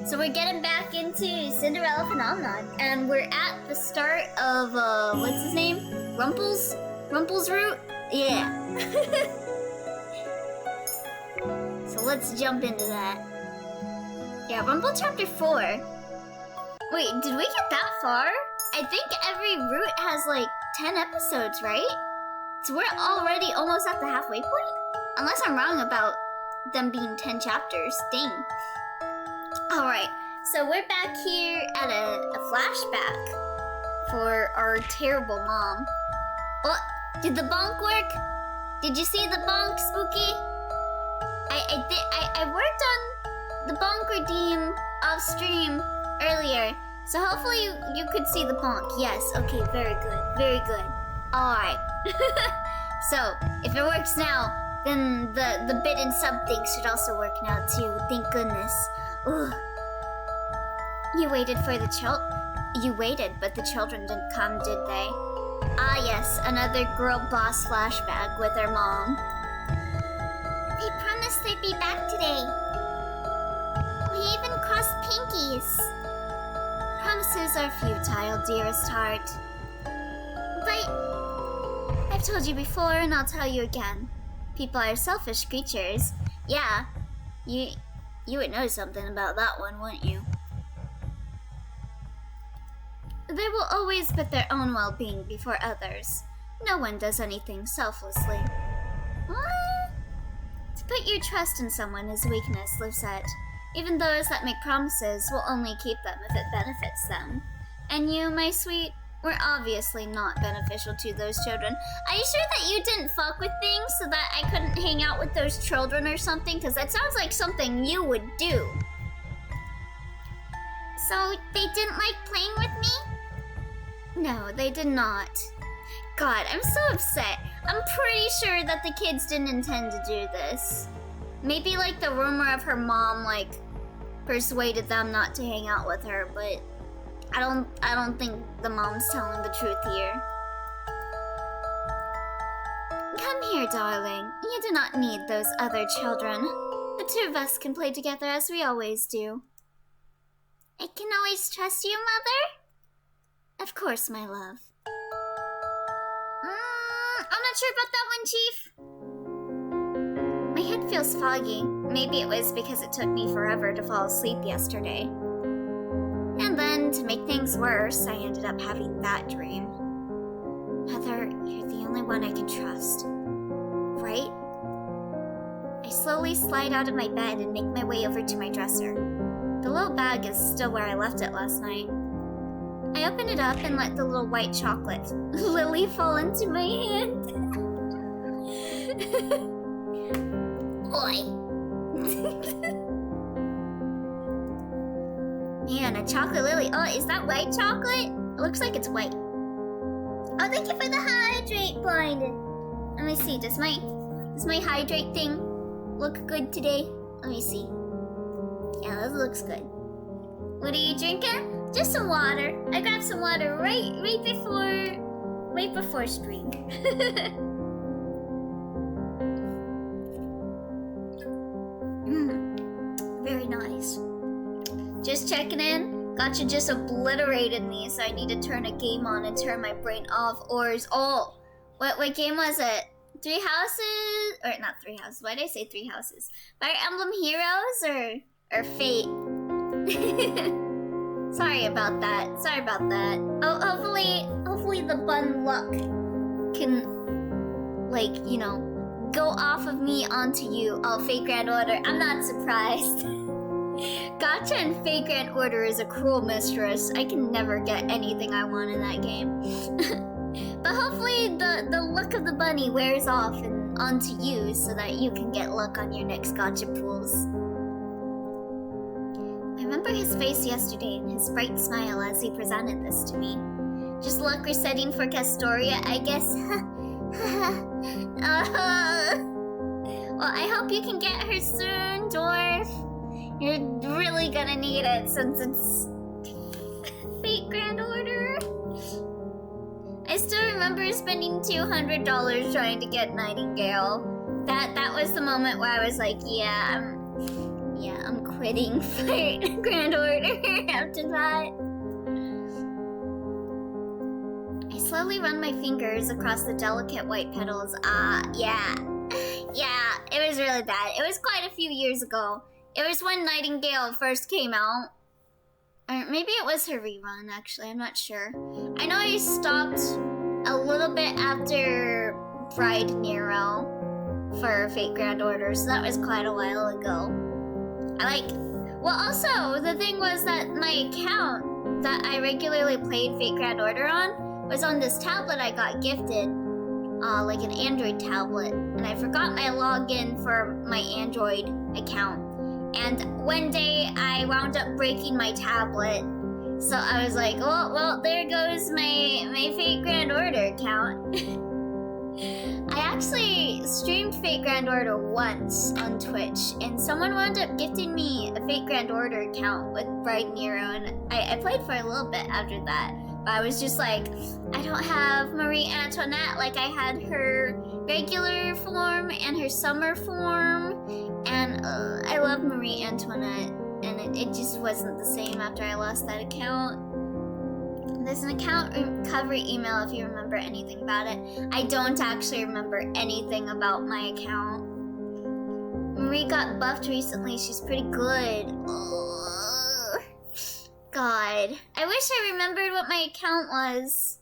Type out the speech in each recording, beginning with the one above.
So we're getting back into Cinderella phenomenon, and we're at the start of what's his name? Rumple's route? Yeah. So let's jump into that. Yeah, Rumple chapter 4. Wait, did we get that far? I think every route has like 10 episodes, right? So we're already almost at the halfway point? Unless I'm wrong about them being 10 chapters. Dang. Alright, so we're back here at a flashback for our terrible mom. Oh, did the bonk work? Did you see the bonk, Spooky? I worked on the bonk redeem off stream earlier, so hopefully you could see the bonk. Yes, okay, very good. Alright. So, if it works now, then the bit and sub thing should also work now too, thank goodness. Ugh. You waited for the You waited, but the children didn't come, did they? Ah yes, another girl boss flashback with her mom. They promised they'd be back today. We even crossed pinkies. Promises are futile, dearest heart. But I've told you before and I'll tell you again. People are selfish creatures. Yeah, you would know something about that one, wouldn't you? They will always put their own well-being before others. No one does anything selflessly. What? To put your trust in someone is weakness, Lucette. Even those that make promises will only keep them if it benefits them. And you, my sweet, were obviously not beneficial to those children. Are you sure that you didn't fuck with things so that I couldn't hang out with those children or something? Because that sounds like something you would do. So they didn't like playing with me? No, they did not. God, I'm so upset. I'm pretty sure that the kids didn't intend to do this. Maybe like the rumor of her mom like persuaded them not to hang out with her, but I don't think the mom's telling the truth here. Come here, darling. You do not need those other children. The two of us can play together as we always do. I can always trust you, Mother? Of course, my love. I'm not sure about that one, Chief. My head feels foggy. Maybe it was because it took me forever to fall asleep yesterday. And then, to make things worse, I ended up having that dream. Mother, you're the only one I can trust. Right? I slowly slide out of my bed and make my way over to my dresser. The little bag is still where I left it last night. I open it up and let the little white chocolate lily fall into my hand. Oi. Man, a chocolate lily. Oh, is that white chocolate? It looks like it's white. Oh, thank you for the hydrate, Blind. Let me see, does my hydrate thing look good today? Let me see. Yeah, that looks good. What are you drinking? Just some water. I grabbed some water right before stream. Very nice. Just checking in. Gotcha just obliterated me, so I need to turn a game on and turn my brain off. What game was it? 3 Houses? Or not 3 Houses. Why did I say 3 Houses? Fire Emblem Heroes or Fate? Sorry about that. Oh, hopefully the bun luck can, like, you know, go off of me onto you. Oh, Fate Grand Order. I'm not surprised. Gacha and Fate Grand Order is a cruel mistress. I can never get anything I want in that game. But hopefully the luck of the bunny wears off and onto you so that you can get luck on your next gacha pools. I remember his face yesterday and his bright smile as he presented this to me. Just luck resetting for Castoria, I guess. Well, I hope you can get her soon, Dwarf. You're really gonna need it since it's Fate Grand Order. I still remember spending $200 trying to get Nightingale. That was the moment where I was like, I'm quitting for Grand Order after that. I slowly run my fingers across the delicate white petals. Yeah. Yeah, it was really bad. It was quite a few years ago. It was when Nightingale first came out. Or maybe it was her rerun, actually. I'm not sure. I know I stopped a little bit after Bride Nero for Fate Grand Order, so that was quite a while ago. Well, also, the thing was that my account that I regularly played Fate Grand Order on was on this tablet I got gifted, like an Android tablet, and I forgot my login for my Android account. And one day I wound up breaking my tablet, so I was like, oh, well, there goes my Fate Grand Order account. I actually streamed Fate Grand Order once on Twitch, and someone wound up gifting me a Fate Grand Order account with Bride Nero, and I played for a little bit after that. But I was just like, I don't have Marie Antoinette like I had her regular form and her summer form, and I love Marie Antoinette, and it just wasn't the same after I lost that account. There's an account recovery email if you remember anything about it. I don't actually remember anything about my account. Marie got buffed recently. She's pretty good. Ugh. God. I wish I remembered what my account was.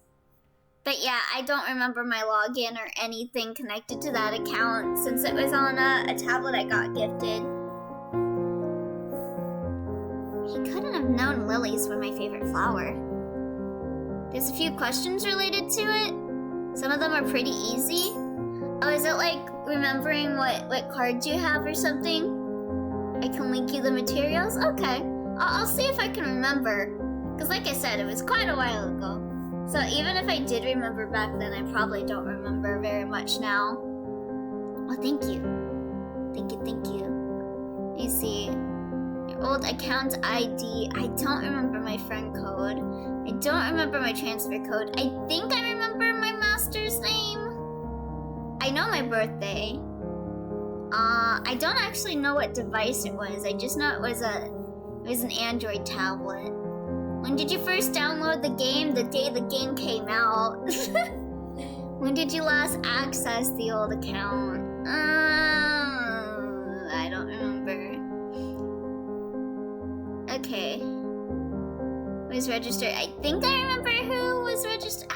But yeah, I don't remember my login or anything connected to that account since it was on a tablet I got gifted. He couldn't have known lilies were my favorite flower. There's a few questions related to it. Some of them are pretty easy. Oh, is it like remembering what cards you have or something? I can link you the materials? Okay. I'll see if I can remember. Because like I said, it was quite a while ago. So even if I did remember back then, I probably don't remember very much now. Oh, thank you. Thank you. Let me see. Your old account ID. I don't remember my friend code. I don't remember my transfer code. I think I remember my master's name. I know my birthday. I don't actually know what device it was. I just know it was an Android tablet. When did you first download the game? The day the game came out. When did you last access the old account? I don't remember. Okay. Was registered. I think I remember who was registered.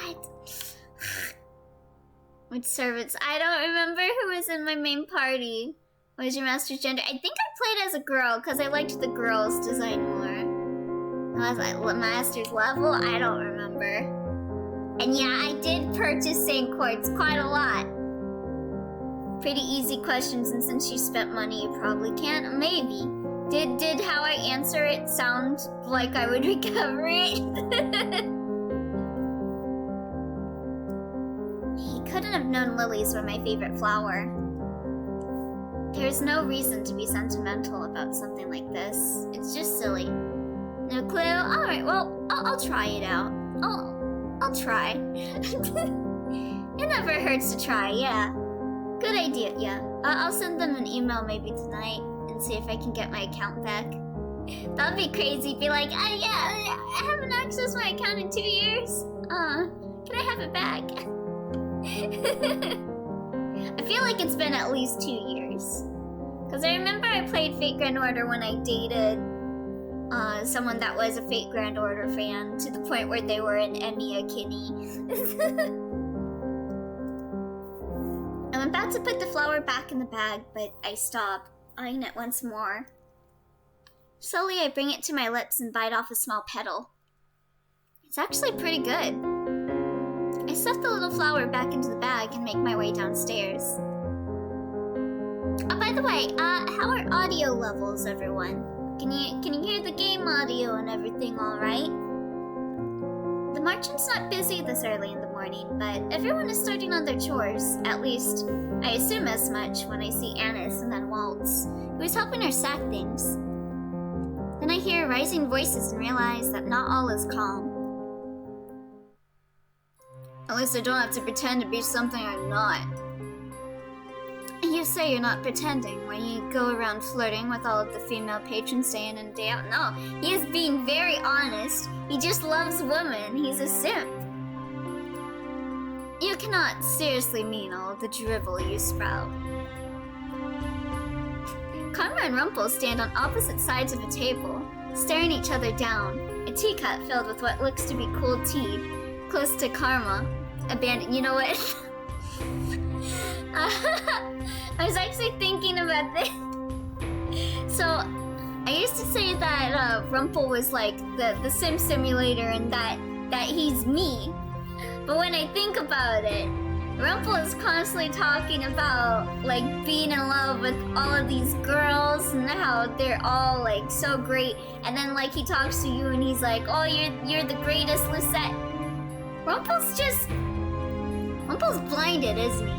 Which servants? I don't remember who was in my main party. What was your master's gender? I think I played as a girl because I liked the girls' design more. I was like, master's level? I don't remember. And yeah, I did purchase Saint Quartz quite a lot. Pretty easy questions, and since you spent money, you probably can't. Maybe. Did how I answer it sound like I would recover it? He couldn't have known lilies were my favorite flower. There's no reason to be sentimental about something like this. It's just silly. No clue? Alright, well, I'll try it out. I'll try. It never hurts to try, yeah. Good idea, yeah. I'll send them an email maybe tonight and see if I can get my account back. That'd be crazy. Be like, yeah, I haven't accessed my account in 2 years. Can I have it back? I feel like it's been at least 2 years. Because I remember I played Fate Grand Order when I dated someone that was a Fate Grand Order fan to the point where they were an Emiya Kinney. I'm about to put the flower back in the bag, but I stop, eyeing it once more. Slowly, I bring it to my lips and bite off a small petal. It's actually pretty good. I stuff the little flower back into the bag and make my way downstairs. Oh, by the way, how are audio levels, everyone? Can you hear the game audio and everything all right? The merchant's not busy this early in the morning, but everyone is starting on their chores. At least, I assume as much when I see Annis and then Waltz, who is helping her sack things. Then I hear rising voices and realize that not all is calm. At least I don't have to pretend to be something I'm not. You say you're not pretending when you go around flirting with all of the female patrons day in and day out. No, he is being very honest. He just loves women. He's a simp. You cannot seriously mean all of the drivel you sprout. Karma and Rumpel stand on opposite sides of a table, staring each other down. A teacup filled with what looks to be cold tea, close to Karma. Abandoned. You know what? I was actually thinking about this. So, I used to say that Rumpel was like the sim simulator and that he's me. But when I think about it, Rumpel is constantly talking about like being in love with all of these girls and how they're all like so great. And then like he talks to you and he's like, "Oh, you're the greatest, Lisette." Rumpel's blinded, isn't he?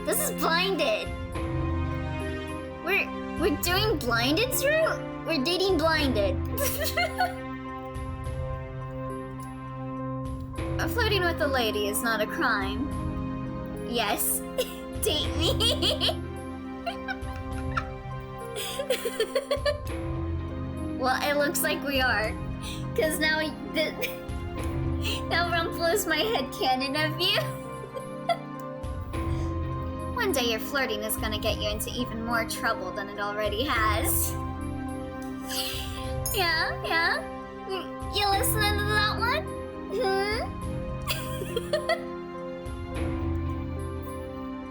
This is blinded. We're doing blinded, Drew? We're dating blinded. Flirting with a lady is not a crime. Yes. Date me. Well, it looks like we are. Cause now Rumpel is my headcanon of you. One day your flirting is gonna get you into even more trouble than it already has. Yeah? You listening to that one?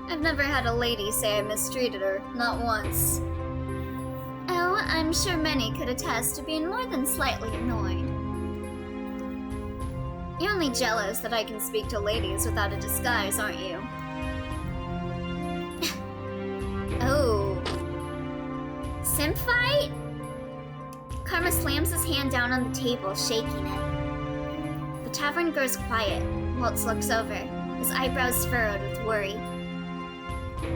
I've never had a lady say I mistreated her, not once. Oh, I'm sure many could attest to being more than slightly annoyed. You're only jealous that I can speak to ladies without a disguise, aren't you? Oh. Simp fight? Karma slams his hand down on the table, shaking it. The tavern grows quiet. Waltz looks over, his eyebrows furrowed with worry.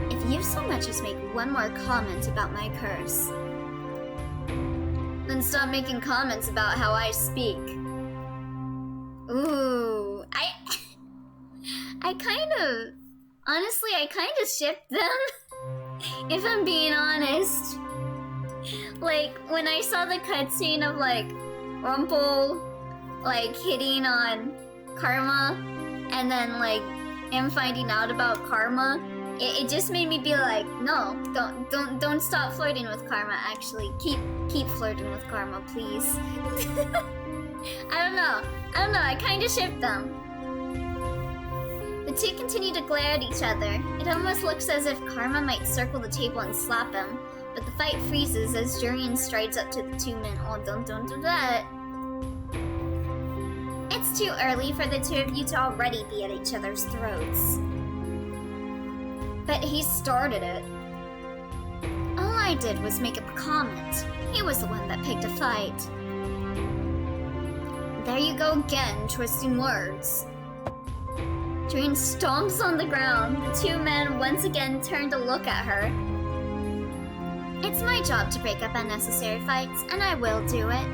If you so much as make one more comment about my curse, then stop making comments about how I speak. Ooh, I kind of ship them, if I'm being honest. Like, when I saw the cutscene of, like, Rumpel, like, hitting on Karma, and then, like, him finding out about Karma, it just made me be like, no, don't stop flirting with Karma, actually. Keep flirting with Karma, please. I don't know, I kinda ship them. The two continue to glare at each other. It almost looks as if Karma might circle the table and slap him, but the fight freezes as Jurian strides up to the two men. Oh, don't do that. It's too early for the two of you to already be at each other's throats. But he started it. All I did was make a comment. He was the one that picked a fight. There you go again, twisting words. Jurian stomps on the ground. The two men once again turn to look at her. It's my job to break up unnecessary fights, and I will do it.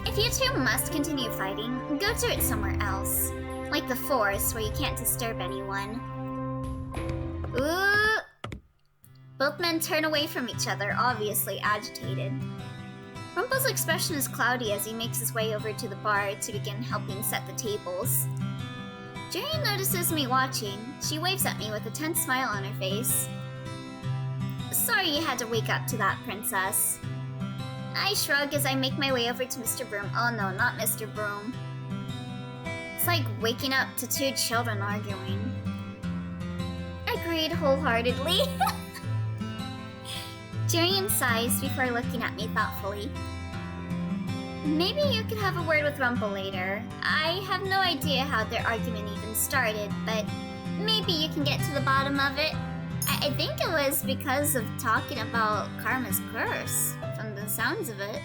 If you two must continue fighting, go do it somewhere else. Like the forest, where you can't disturb anyone. Ooh! Both men turn away from each other, obviously agitated. Rumpel's expression is cloudy as he makes his way over to the bar to begin helping set the tables. Jurian notices me watching. She waves at me with a tense smile on her face. Sorry you had to wake up to that, Princess. I shrug as I make my way over to Mr. Broom. Oh no, not Mr. Broom. It's like waking up to two children arguing. Agreed wholeheartedly. Jurian sighs before looking at me thoughtfully. Maybe you could have a word with Rumpel later. I have no idea how their argument even started, but maybe you can get to the bottom of it. I think it was because of talking about Karma's curse, from the sounds of it.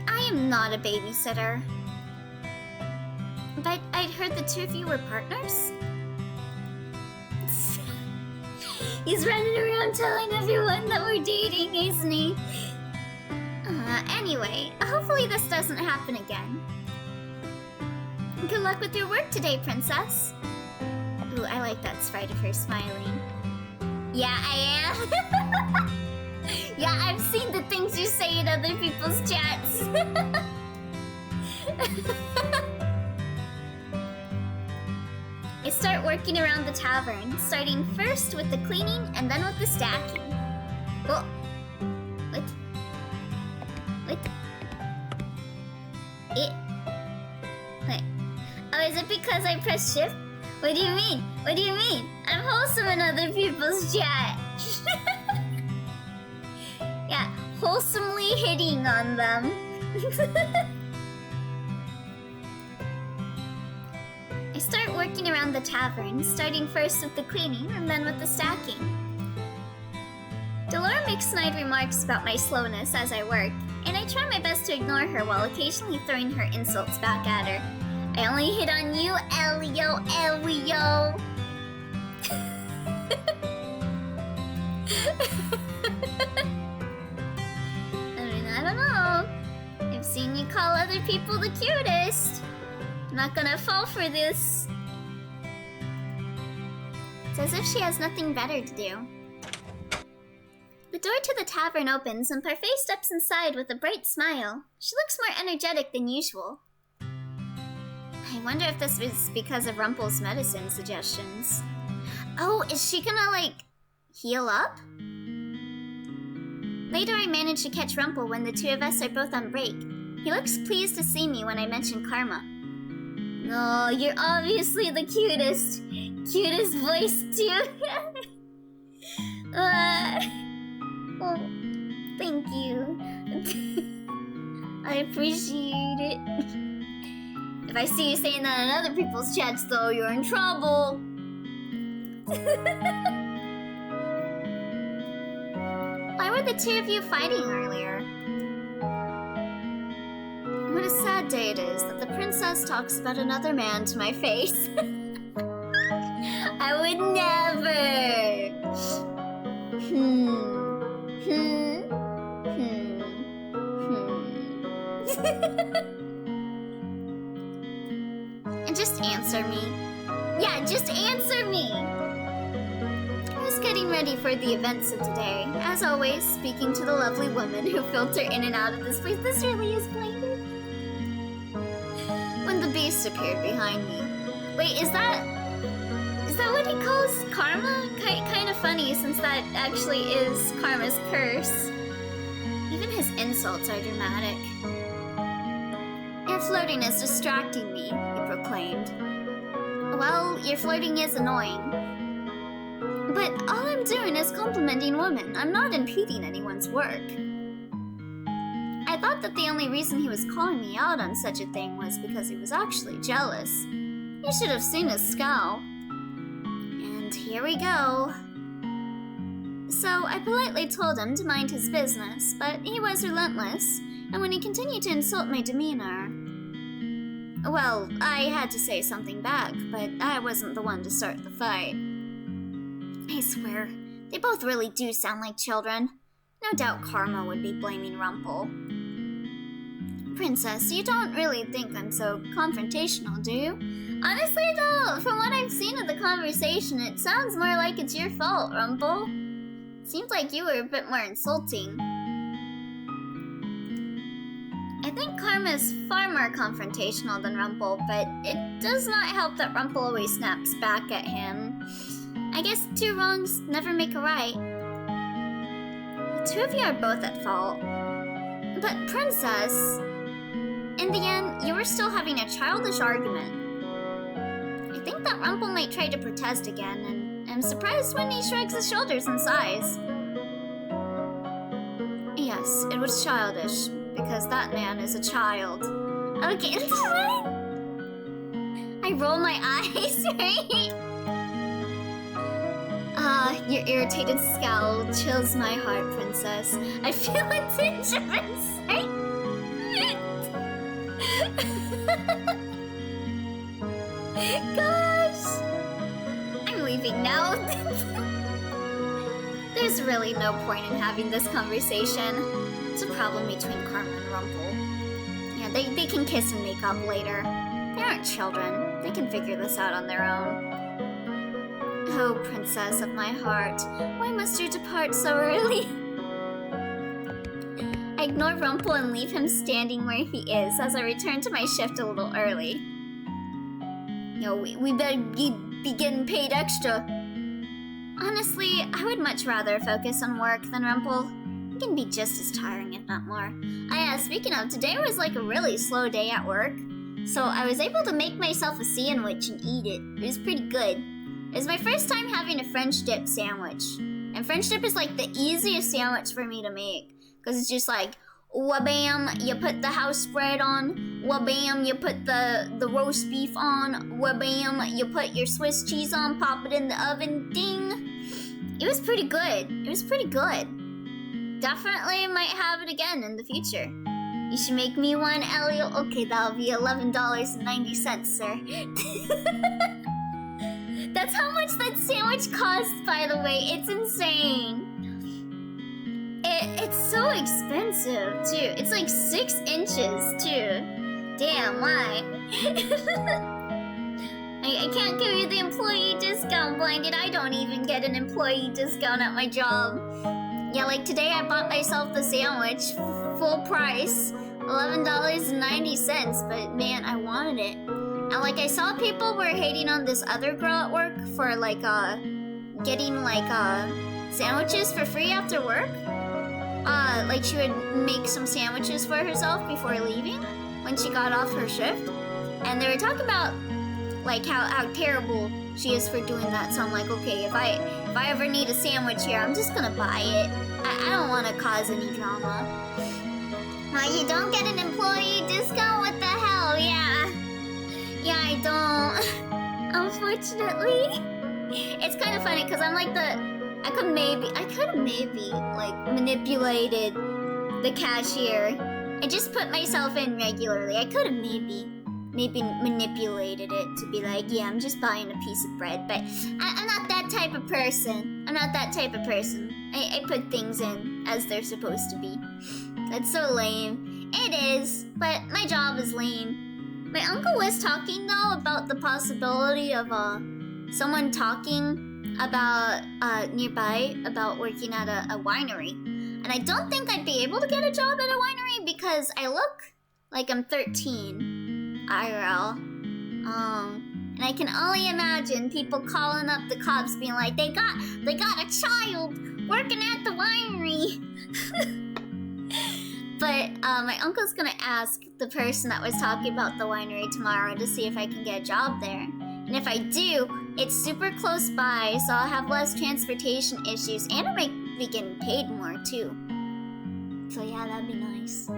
I am not a babysitter. But I'd heard the two of you were partners? He's running around telling everyone that we're dating, isn't he? Anyway, hopefully this doesn't happen again. Good luck with your work today, Princess. Ooh, I like that sprite of her smiling. Yeah, I am. Yeah, I've seen the things you say in other people's chats. I start working around the tavern, starting first with the cleaning and then with the stacking. Oh. What? What? Oh, is it because I pressed shift? What do you mean? What do you mean? I'm wholesome in other people's chat. Yeah, wholesomely hitting on them. I start working around the tavern, starting first with the cleaning and then with the stacking. Delora makes snide remarks about my slowness as I work, and I try my best to ignore her while occasionally throwing her insults back at her. I only hit on you, Elio, Elio. I don't know. I've seen you call other people the cutest. I'm not gonna fall for this. It's as if she has nothing better to do. The door to the tavern opens and Parfait steps inside with a bright smile. She looks more energetic than usual. I wonder if this was because of Rumpel's medicine suggestions. Oh, is she gonna, like, heal up? Later I manage to catch Rumpel when the two of us are both on break. He looks pleased to see me when I mention Karma. Oh, you're obviously the cutest. Cutest voice, too. Oh, thank you. I appreciate it. If I see you saying that in other people's chats, though, you're in trouble. Why were the two of you fighting earlier? What a sad day it is that the princess talks about another man to my face. I would never. And just answer me. Yeah, just answer me! I was getting ready for the events of today. As always, speaking to the lovely women who filter in and out of this place. This really is blinded. When the beast appeared behind me. Wait, is that what he calls Karma? Kind of funny, since that actually is Karma's curse. Even his insults are dramatic. Your flirting is distracting me, he proclaimed. Well, your flirting is annoying. But all I'm doing is complimenting women. I'm not impeding anyone's work. I thought that the only reason he was calling me out on such a thing was because he was actually jealous. You should have seen his scowl. And here we go. So I politely told him to mind his business, but he was relentless, and when he continued to insult my demeanor... Well, I had to say something back, but I wasn't the one to start the fight. I swear, they both really do sound like children. No doubt Karma would be blaming Rumpel. Princess, you don't really think I'm so confrontational, do you? Honestly, though, from what I've seen of the conversation, it sounds more like it's your fault, Rumpel. Seems like you were a bit more insulting. I think Karma is far more confrontational than Rumpel, but it does not help that Rumpel always snaps back at him. I guess two wrongs never make a right. The two of you are both at fault. But Princess, in the end, you were still having a childish argument. I think that Rumpel might try to protest again, and I'm surprised when he shrugs his shoulders and sighs. Yes, it was childish, because that man is a child. Okay, I roll my eyes, right? Your irritated scowl chills my heart, Princess. I feel a tinge of excitement. Gosh! I'm leaving now. There's really no point in having this conversation. It's a problem between Karma and Rumpel. Yeah, they can kiss and make up later. They aren't children. They can figure this out on their own. Oh, princess of my heart, why must you depart so early? I ignore Rumple and leave him standing where he is as I return to my shift a little early. Yo, we better be getting paid extra. Honestly, I would much rather focus on work than Rumple. It can be just as tiring, if not more. Speaking of, today was like a really slow day at work. So I was able to make myself a sandwich and eat it. It was pretty good. It was my first time having a French dip sandwich. And French dip is like the easiest sandwich for me to make. Because it's just like, wha-bam, you put the house bread on. Wha-bam, you put the roast beef on. Wha-bam, you put your Swiss cheese on, pop it in the oven, ding. It was pretty good. It was pretty good. Definitely might have it again in the future. You should make me one, Elliot. Okay, that'll be $11.90, sir. That's how much that sandwich costs, by the way. It's insane. It's so expensive, too. It's like 6 inches, too. Damn, why? I can't give you the employee discount, Blinded. I don't even get an employee discount at my job. Yeah, like today I bought myself the sandwich, full price, $11.90, but man, I wanted it. And like I saw people were hating on this other girl at work for like getting like sandwiches for free after work. Like she would make some sandwiches for herself before leaving when she got off her shift. And they were talking about like how terrible she is for doing that. So I'm like, okay, if I ever need a sandwich here, I'm just gonna buy it. I don't want to cause any drama. You don't get an employee discount? What the hell? Yeah, I don't. Unfortunately, it's kind of funny because I'm like I could have maybe like manipulated the cashier and just put myself in regularly. I could have maybe manipulated it to be like, yeah, I'm just buying a piece of bread, but I'm not that type of person. I put things in as they're supposed to be. That's so lame. It is, but my job is lame. My uncle was talking though about the possibility of someone talking about nearby about working at a winery. And I don't think I'd be able to get a job at a winery because I look like I'm 13. IRL. And I can only imagine people calling up the cops being like, they got a child working at the winery. But my uncle's gonna ask the person that was talking about the winery tomorrow to see if I can get a job there. And if I do, it's super close by, so I'll have less transportation issues, and I might be getting paid more too. So yeah, that'd be nice.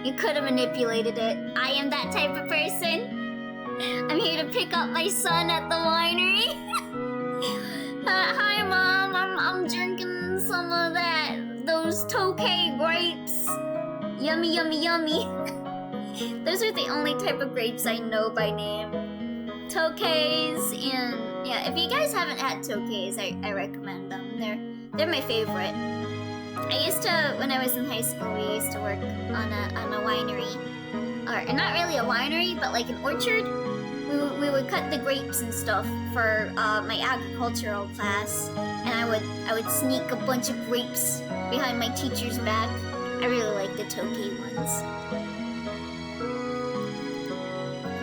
You could have manipulated it. I am that type of person. I'm here to pick up my son at the winery. Hi, Mom. I'm drinking some of those Tokay grapes. Yummy, yummy, yummy. Those are the only type of grapes I know by name. Tokays, and yeah, if you guys haven't had Tokays, I recommend them. They're my favorite. I used to, when I was in high school, we used to work on a winery. Or not really a winery, but like an orchard. We would cut the grapes and stuff for my agricultural class. And I would sneak a bunch of grapes behind my teacher's back. I really like the Tokay ones.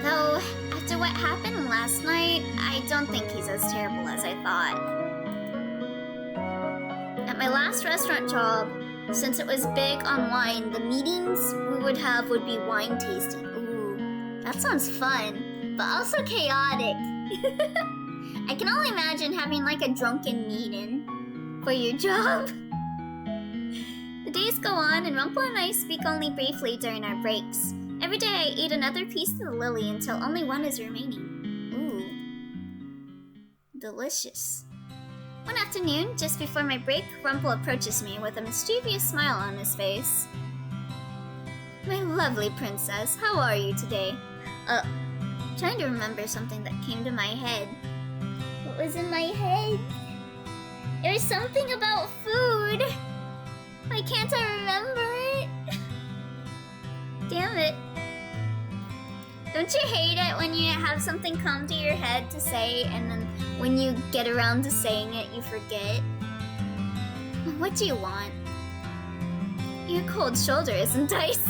Though, after what happened last night, I don't think he's as terrible as I thought. At my last restaurant job, since it was big on wine, the meetings we would have would be wine tasting. Ooh, that sounds fun, but also chaotic. I can only imagine having like a drunken meeting for your job. The days go on, and Rumple and I speak only briefly during our breaks. Every day I eat another piece of the lily until only one is remaining. Ooh. Delicious. One afternoon, just before my break, Rumple approaches me with a mischievous smile on his face. My lovely princess, how are you today? Trying to remember something that came to my head. What was in my head? It was something about food. Why can't I remember it? Damn it. Don't you hate it when you have something come to your head to say and then when you get around to saying it, you forget. What do you want? Your cold shoulder isn't ice.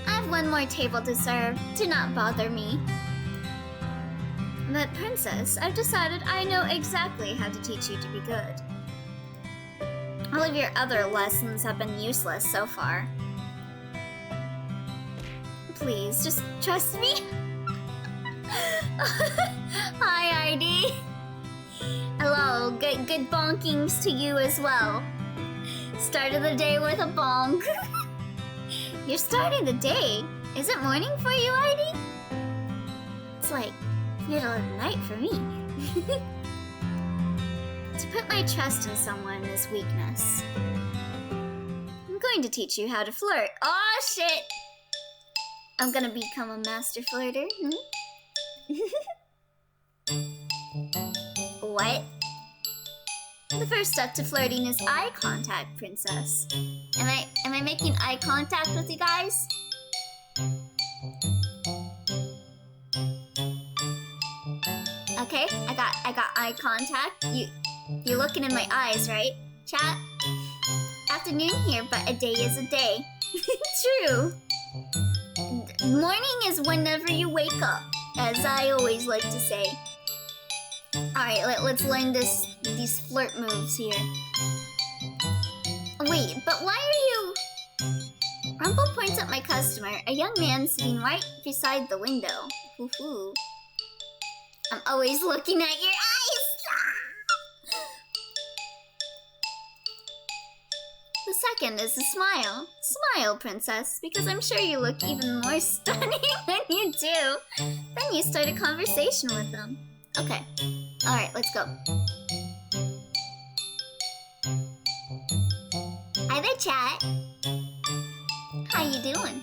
I have one more table to serve. Do not bother me. But Princess, I've decided I know exactly how to teach you to be good. All of your other lessons have been useless so far. Please, just trust me. Hi, ID. Hello, good bonkings to you as well. Started the day with a bonk. You're starting the day? Is it morning for you, ID? It's like middle of the night for me. To put my trust in someone is weakness. I'm going to teach you how to flirt. Oh shit! I'm gonna become a master flirter. What? The first step to flirting is eye contact, Princess. Am I making eye contact with you guys? Okay, I got eye contact. You're looking in my eyes, right? Chat? Afternoon here, but a day is a day. True. Morning is whenever you wake up, as I always like to say. Alright, let's learn these flirt moves here. Wait, but why are you... Rumple points at my customer, a young man sitting right beside the window. Hoo-hoo. I'm always looking at your eyes! The second is a smile. Smile, Princess, because I'm sure you look even more stunning when you do. Then you start a conversation with them. Okay. Alright, let's go. Hi there, chat. How you doing?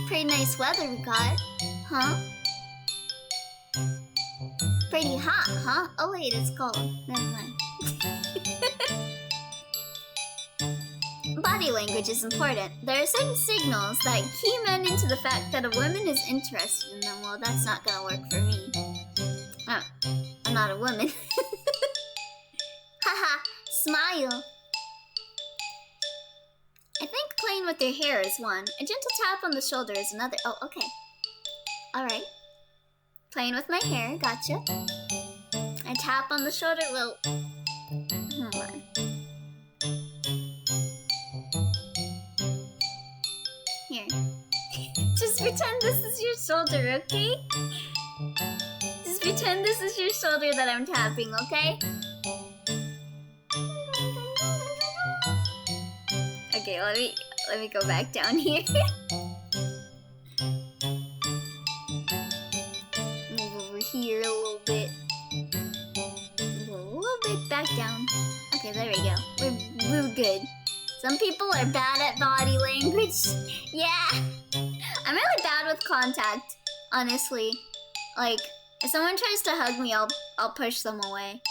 Pretty nice weather we got. Huh? Pretty hot, huh? Oh wait, it's cold. Never mind. Body language is important. There are certain signals that key men into the fact that a woman is interested in them. Well, that's not gonna work for me. Oh, I'm not a woman. Haha, smile. I think playing with your hair is one. A gentle tap on the shoulder is another. Oh, okay. Alright. Playing with my hair, gotcha. A tap on the shoulder, well... Hold on. Here. Just pretend this is your shoulder, okay? Just pretend this is your shoulder that I'm tapping, okay? Okay, let me go back down here. Move over here a little bit. Move a little bit back down. Okay, there we go. We're good. Some people are bad at body language. Yeah. I'm really bad with contact, honestly. Like, if someone tries to hug me, I'll push them away.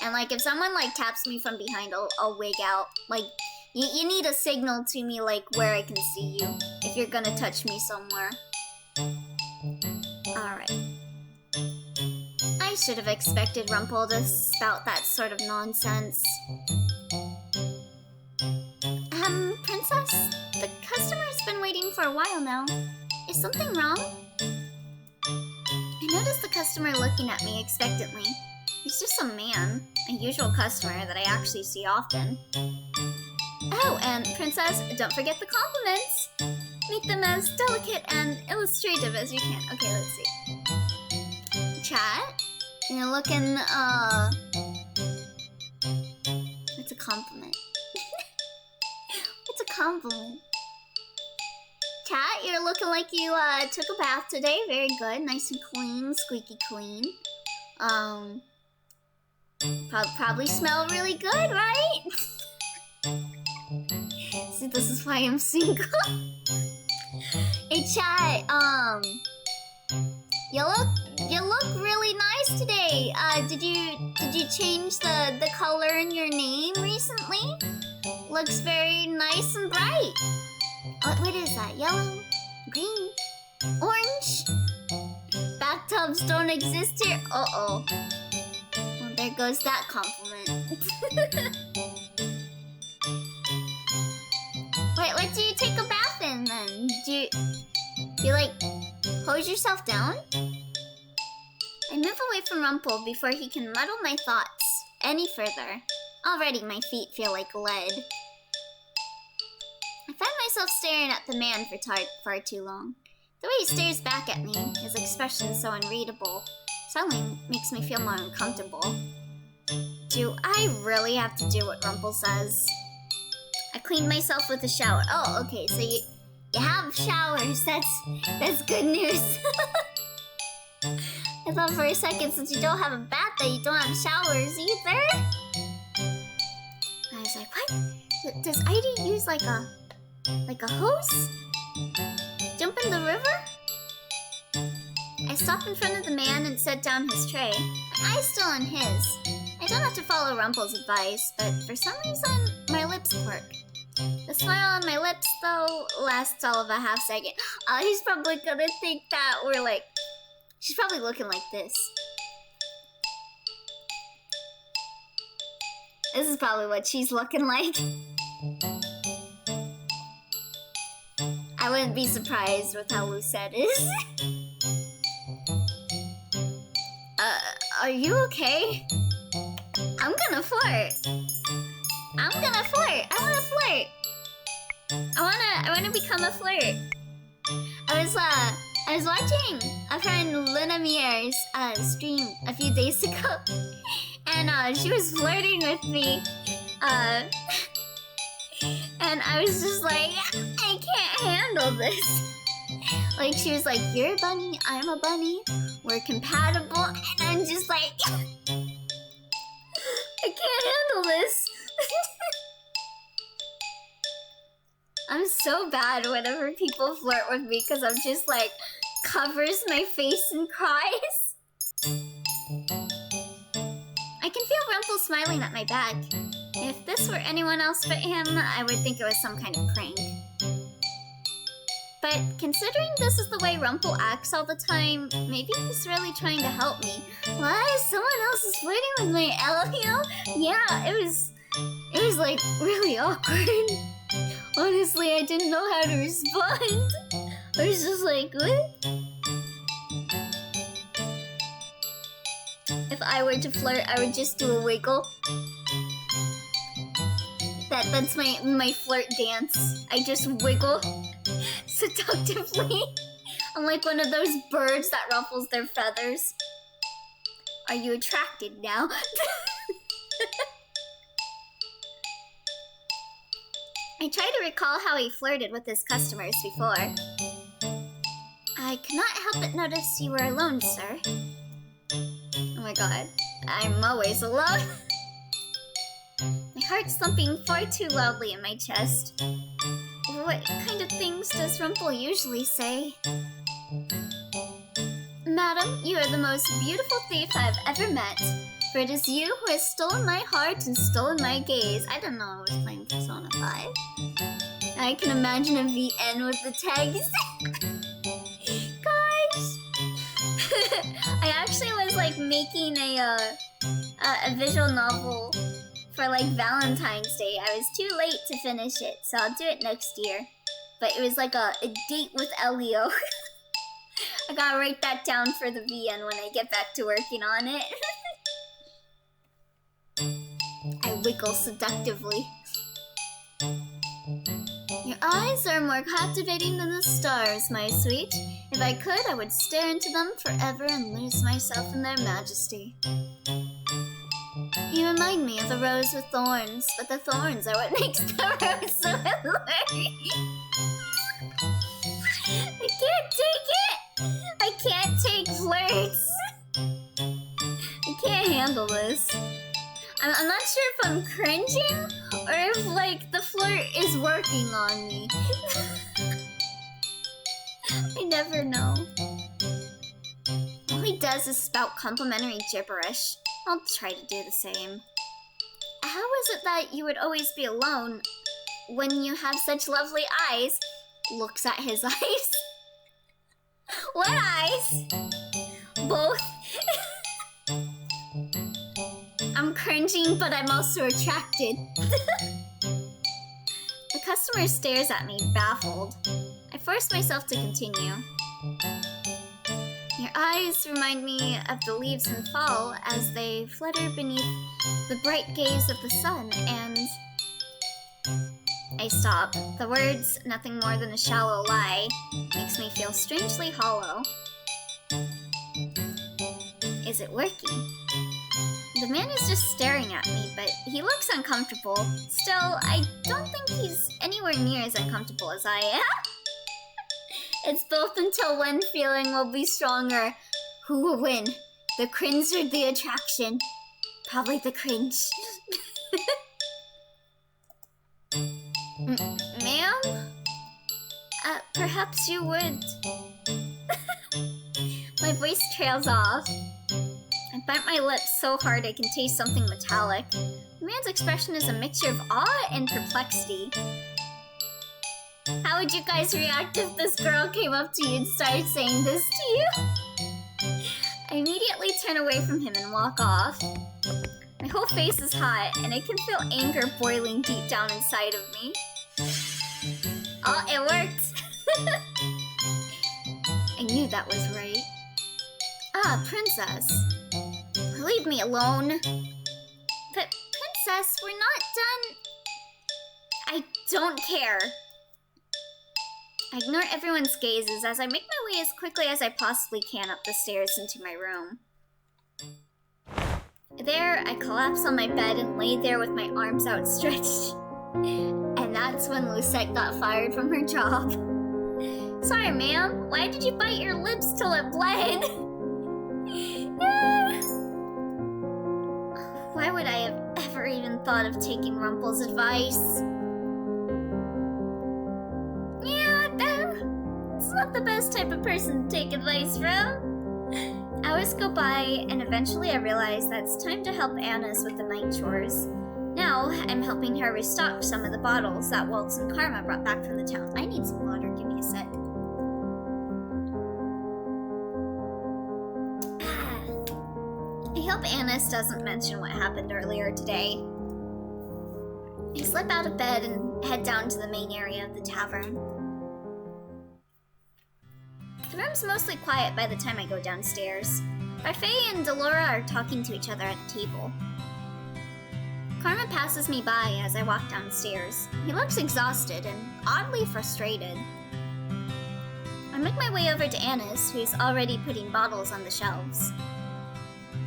And like, if someone like taps me from behind, I'll wig out. Like, you need a signal to me, like, where I can see you, if you're gonna touch me somewhere. Alright. I should have expected Rumple to spout that sort of nonsense. Princess? The customer's been waiting for a while now. Is something wrong? I noticed the customer looking at me expectantly. He's just a man, a usual customer that I actually see often. Oh, and Princess, don't forget the compliments! Make them as delicate and illustrative as you can. Okay, let's see. Chat? You're looking, It's a compliment. It's a compliment. Chat, you're looking like you, took a bath today. Very good. Nice and clean, squeaky clean. Probably smell really good, right? See, this is why I'm single. Hey, chat, you look really nice today. Did you change the color in your name recently? Looks very nice and bright. What is that? Yellow? Green. Orange. Bathtubs don't exist here. Uh-oh. Well, there goes that compliment. Wait, what do you take a bath in then? Do you like hose yourself down? I move away from Rumple before he can muddle my thoughts any further. Already my feet feel like lead. I find myself staring at the man for far too long. The way he stares back at me, his expression so unreadable, suddenly makes me feel more uncomfortable. Do I really have to do what Rumple says? I cleaned myself with a shower. Oh, okay, so you have showers. That's good news. I thought for a second, since you don't have a bath, that you don't have showers either. I was like, what? Does ID use like a hose? Jump in the river? I stopped in front of the man and set down his tray, my eyes still on his. I don't have to follow Rumple's advice, but for some reason, my lips quirk. The smile on my lips, though, lasts all of a half second. Oh, he's probably gonna think that we're like... She's probably looking like this. This is probably what she's looking like. I wouldn't be surprised with how Lucette is. Are you okay? I'm gonna flirt. I wanna flirt. I wanna become a flirt. I was watching a friend Luna Mier's stream a few days ago, and she was flirting with me. And I was just like, I can't handle this. Like, she was like, you're a bunny, I'm a bunny, we're compatible, and I'm just like, I can't handle this. I'm so bad whenever people flirt with me because I'm just like, covers my face and cries. I can feel Rumple smiling at my back. If this were anyone else but him, I would think it was some kind of prank. But considering this is the way Rumple acts all the time, maybe he's really trying to help me. What? Someone else is flirting with my Elio? Yeah, it was like really awkward. Honestly, I didn't know how to respond. I was just like, what? If I were to flirt, I would just do a wiggle. That's my flirt dance. I just wiggle seductively. I'm like one of those birds that ruffles their feathers. Are you attracted now? I try to recall how he flirted with his customers before. I cannot help but notice you were alone, sir. Oh my god, I'm always alone. My heart's thumping far too loudly in my chest. What kind of things does Rumple usually say? Madam, you are the most beautiful thief I've ever met. For it is you who has stolen my heart and stolen my gaze. I don't know, I was playing Persona 5. I can imagine a VN with the text. Guys! I actually was like making a visual novel for like Valentine's Day. I was too late to finish it, so I'll do it next year. But it was like a date with Elio. I gotta write that down for the VN when I get back to working on it. I wiggle seductively. Your eyes are more captivating than the stars, my sweet. If I could, I would stare into them forever and lose myself in their majesty. You remind me of a rose with thorns, but the thorns are what makes the rose so alluring. I can't take it! I can't take flirts! I can't handle this. I'm not sure if I'm cringing, or if, like, the flirt is working on me. I never know. All he does is spout complimentary gibberish. I'll try to do the same. How is it that you would always be alone when you have such lovely eyes? Looks at his eyes. What eyes? Both. I'm cringing, but I'm also attracted. The customer stares at me, baffled. I force myself to continue. Your eyes remind me of the leaves in fall as they flutter beneath the bright gaze of the sun, and... I stop. The words, nothing more than a shallow lie, makes me feel strangely hollow. Is it working? The man is just staring at me, but he looks uncomfortable. Still, I don't think he's anywhere near as uncomfortable as I am. It's both until one feeling will be stronger. Who will win? The cringe or the attraction? Probably the cringe. Ma'am? Perhaps you would. My voice trails off. I bite my lips so hard I can taste something metallic. The man's expression is a mixture of awe and perplexity. How would you guys react if this girl came up to you and started saying this to you? I immediately turn away from him and walk off. My whole face is hot, and I can feel anger boiling deep down inside of me. Oh, it worked! I knew that was right. Ah, princess. Leave me alone. But, princess, we're not done. I don't care. I ignore everyone's gazes as I make my way as quickly as I possibly can up the stairs into my room. There, I collapse on my bed and lay there with my arms outstretched. And that's when Lucette got fired from her job. Sorry, ma'am. Why did you bite your lips till it bled? Why would I have ever even thought of taking Rumpel's advice? Yeah, it's not the best type of person to take advice from. Hours go by, and eventually I realize that it's time to help Anna's with the night chores. Now, I'm helping her restock some of the bottles that Waltz and Karma brought back from the town. I need some water, give me a sec. I hope Annis doesn't mention what happened earlier today. I slip out of bed and head down to the main area of the tavern. The room's mostly quiet by the time I go downstairs. Parfait and Delora are talking to each other at a table. Karma passes me by as I walk downstairs. He looks exhausted and oddly frustrated. I make my way over to Annis, who's already putting bottles on the shelves.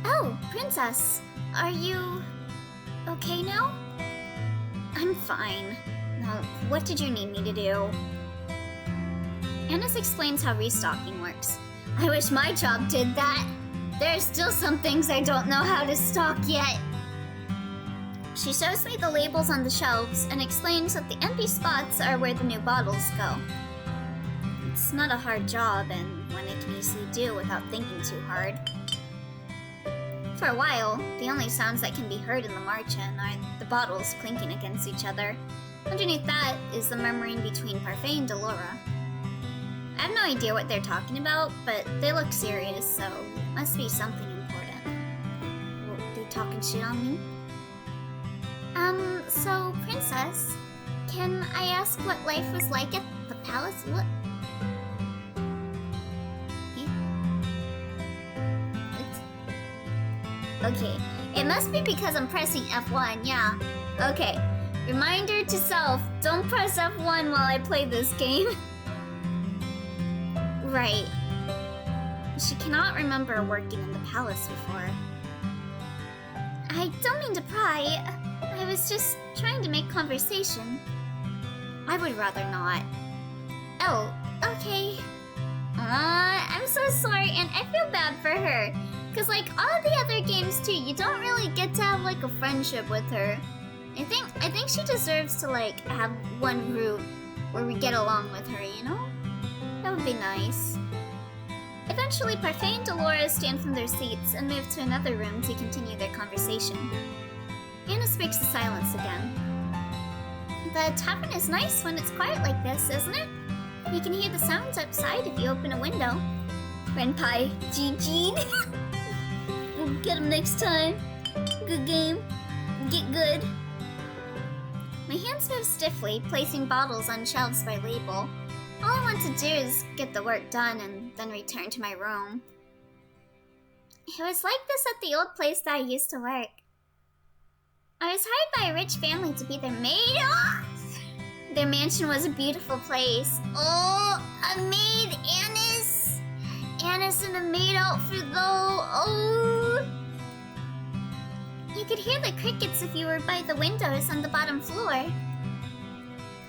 Oh, princess, are you okay now? I'm fine. Now, what did you need me to do? Annis explains how restocking works. I wish my job did that. There are still some things I don't know how to stock yet. She shows me the labels on the shelves and explains that the empty spots are where the new bottles go. It's not a hard job and one I can easily do without thinking too hard. For a while, the only sounds that can be heard in the margin are the bottles clinking against each other. Underneath that is the murmuring between Parfait and Delora. I have no idea what they're talking about, but they look serious, so it must be something important. Well, they talking shit on me? So, princess, can I ask what life was like at the palace? What? Okay, it must be because I'm pressing F1, yeah. Okay, reminder to self, don't press F1 while I play this game. Right. She cannot remember working in the palace before. I don't mean to pry. I was just trying to make conversation. I would rather not. Oh, okay. I'm so sorry, and I feel bad for her. Cause like all the other games too, you don't really get to have like a friendship with her. I think she deserves to like have one route where we get along with her, you know? That would be nice. Eventually, Parfait and Delora stand from their seats and move to another room to continue their conversation. Anna breaks the silence again. The tavern is nice when it's quiet like this, isn't it? You can hear the sounds outside if you open a window. Renpai, GG. We'll get him next time. Good game. Get good. My hands move stiffly, placing bottles on shelves by label. All I want to do is get the work done and then return to my room. It was like this at the old place that I used to work. I was hired by a rich family to be their maid. Oh! Their mansion was a beautiful place. Oh, a maid, Annis! Annis in a maid outfit though. Oh! You could hear the crickets if you were by the windows on the bottom floor.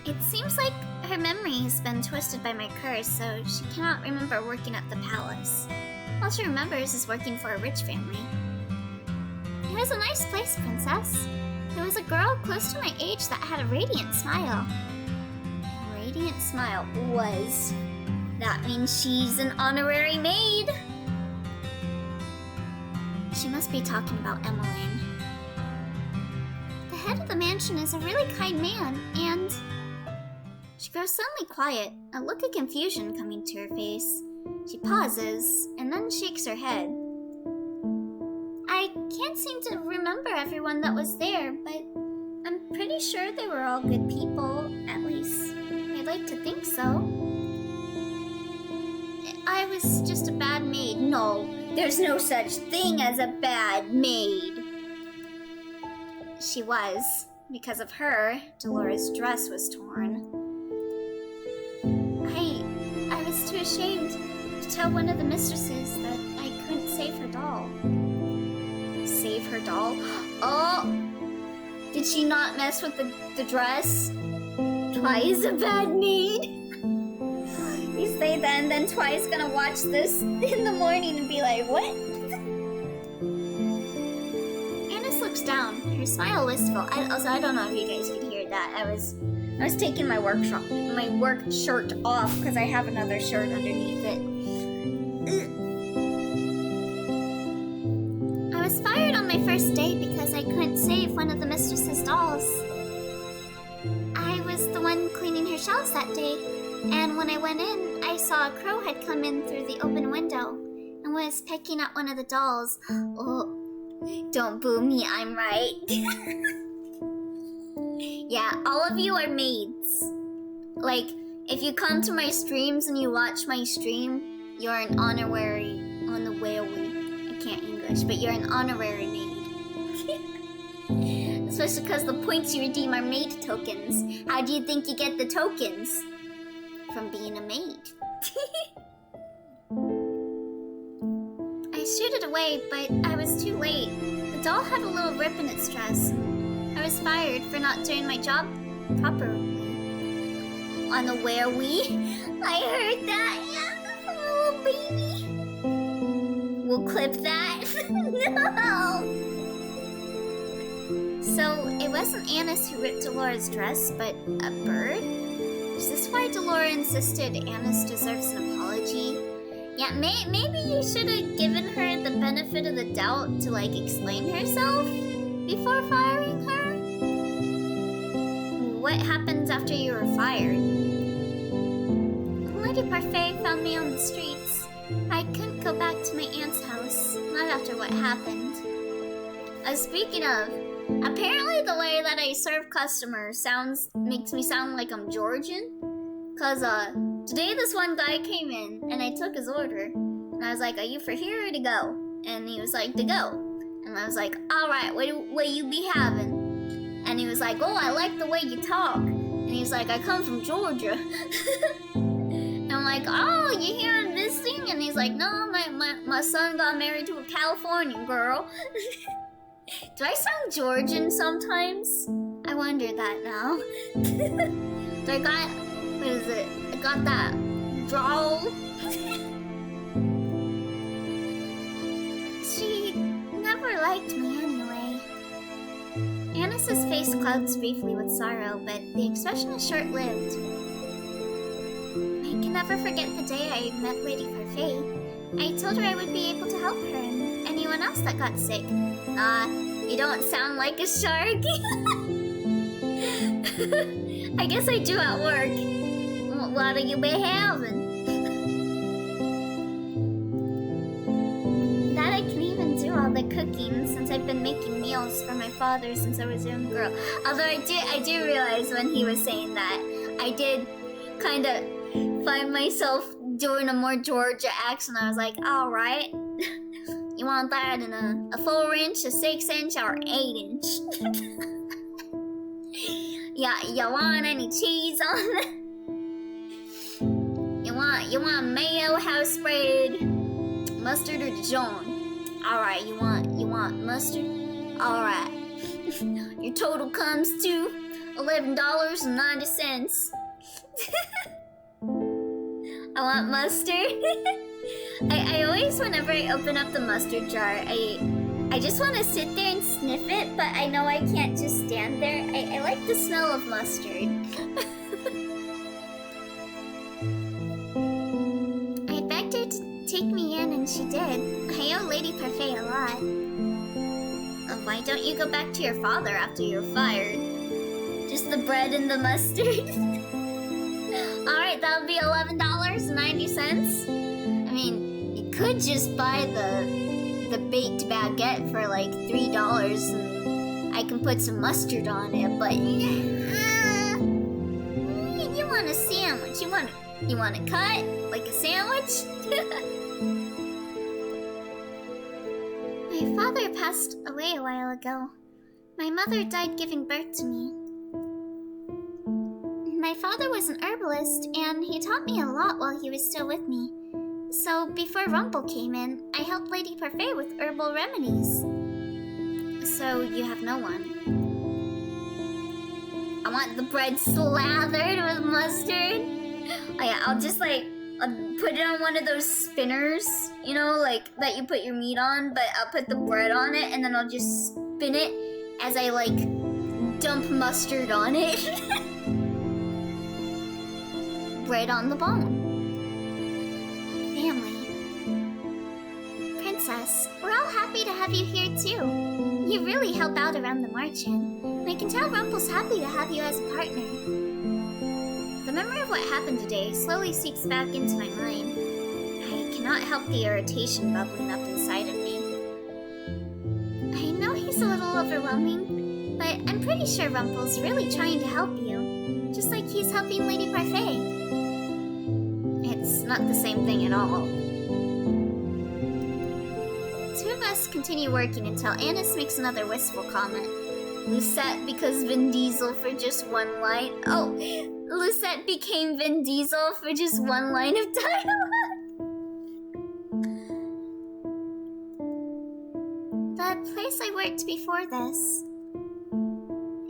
It seems like her memory has been twisted by my curse, so she cannot remember working at the palace. All she remembers is working for a rich family. It was a nice place, Princess. There was a girl close to my age that had a radiant smile. A radiant smile was. That means she's an honorary maid. She must be talking about Emmeline. The head of the mansion is a really kind man, and... She grows suddenly quiet, a look of confusion coming to her face. She pauses, and then shakes her head. I can't seem to remember everyone that was there, but I'm pretty sure they were all good people. At least, I'd like to think so. I was just a bad maid. No, there's no such thing as a bad maid. She was. Because of her, Dolores' dress was torn. I was too ashamed to tell one of the mistresses that I couldn't save her doll. Save her doll? Oh! Did she not mess with the dress? Twi is a bad maid. You say that and then Twi is gonna watch this in the morning and be like, what? Annis looks down, her smile wistful. I don't know if you guys could hear that. I was taking my work shirt off because I have another shirt underneath it. I was fired on my first day because I couldn't save one of the mistress's dolls. I was the one cleaning her shelves that day, and when I went in, I saw a crow had come in through the open window and was pecking at one of the dolls. Oh, don't boo me, I'm right. Yeah, all of you are maids. Like, if you come to my streams and you watch my stream, you're an honorary, I can't English, but you're an honorary maid. Especially because the points you redeem are maid tokens. How do you think you get the tokens? From being a maid. I shooed it away, but I was too late. The doll had a little rip in its dress. I was fired for not doing my job properly. Unaware I heard that. Yeah, oh baby. We'll clip that. No. So it wasn't Annis who ripped Dolores' dress, but a bird? Is this why Dolores insisted Annis deserves an apology? Yeah, maybe you should have given her the benefit of the doubt to like explain herself before firing her? What happens after you were fired? Lady Parfait found me on the streets. I couldn't go back to my aunt's house, not after what happened. Speaking of, apparently the way that I serve customers makes me sound like I'm Georgian. Cause today this one guy came in and I took his order. And I was like, are you for here or to go? And he was like, to go. And I was like, alright, what you be having? And he was like, oh, I like the way you talk. And he was like, I come from Georgia. And I'm like, oh, you hearing this thing? And he's like, no, my son got married to a Californian girl. Do I sound Georgian sometimes? I wonder that now. Do I got, what is it? I got that drawl. She never liked me anyway. Annis's face clouds briefly with sorrow, but the expression is short-lived. I can never forget the day I met Lady Parfait. I told her I would be able to help her and anyone else that got sick. Nah, you don't sound like a shark. I guess I do at work. what have you been having? That I can even do all the cooking since I've been making meals for my father since I was a young girl. Although I do realize when he was saying that, I did kind of find myself doing a more Georgia accent. I was like, alright. You want that in a 4-inch, a 6-inch, or 8-inch? Yeah, you want any cheese on it? You want mayo, house bread, mustard, or Dijon? Alright, you want mustard? Alright. Your total comes to $11.90. I want mustard. I always, whenever I open up the mustard jar, I just want to sit there and sniff it, but I know I can't just stand there. I like the smell of mustard. I begged her to take me in, and she did. I owe Lady Parfait a lot. Why don't you go back to your father after you're fired? Just the bread and the mustard? Alright, that'll be $11.90. I mean, you could just buy the baked baguette for like $3 and I can put some mustard on it, but you want a sandwich. You want a cut? Like a sandwich? My father passed away a while ago. My mother died giving birth to me. My father was an herbalist, and he taught me a lot while he was still with me. So before Rumple came in, I helped Lady Parfait with herbal remedies. So you have no one. I want the bread slathered with mustard. Oh yeah, I'll just I'll put it on one of those spinners, you know, like that you put your meat on, but I'll put the bread on it and then I'll just spin it as I dump mustard on it. Bread on the bone. Family. Princess, we're all happy to have you here too. You really help out around the march-in, and I can tell Rumple's happy to have you as a partner. The memory of what happened today slowly seeps back into my mind. I cannot help the irritation bubbling up inside of me. I know he's a little overwhelming, but I'm pretty sure Rumple's really trying to help you, just like he's helping Lady Parfait. It's not the same thing at all. Two of us continue working until Annis makes another wistful comment. Lucette because Vin Diesel for just one line. Oh, Lucette became Vin Diesel for just one line of dialogue. The place I worked before this,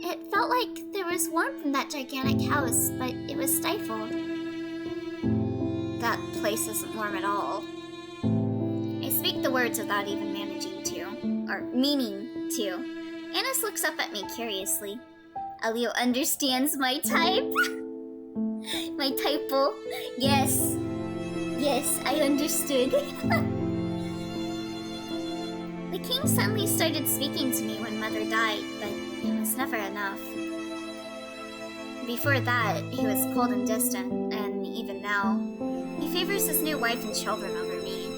it felt like there was warmth in that gigantic house, but it was stifled. That place isn't warm at all. I speak the words without even managing to, or meaning to. Annis looks up at me curiously. Elio understands my type. My typo. Yes. Yes, I understood. The king suddenly started speaking to me when Mother died, but it was never enough. Before that, he was cold and distant, and even now, he favors his new wife and children over me.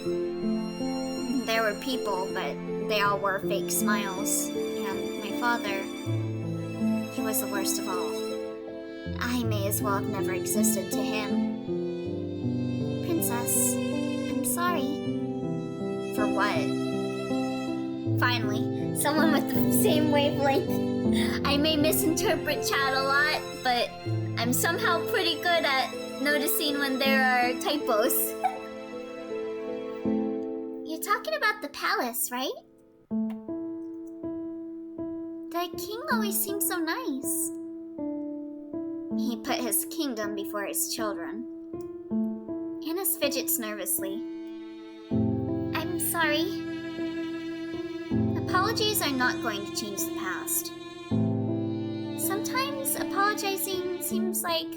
There were people, but they all wore fake smiles. And my father, he was the worst of all. I may as well have never existed to him. Princess, I'm sorry. For what? Finally, someone with the same wavelength. I may misinterpret chat a lot, but I'm somehow pretty good at noticing when there are typos. You're talking about the palace, right? The king always seemed so nice. He put his kingdom before his children. Annis fidgets nervously. I'm sorry. Apologies are not going to change the past. Sometimes apologizing seems like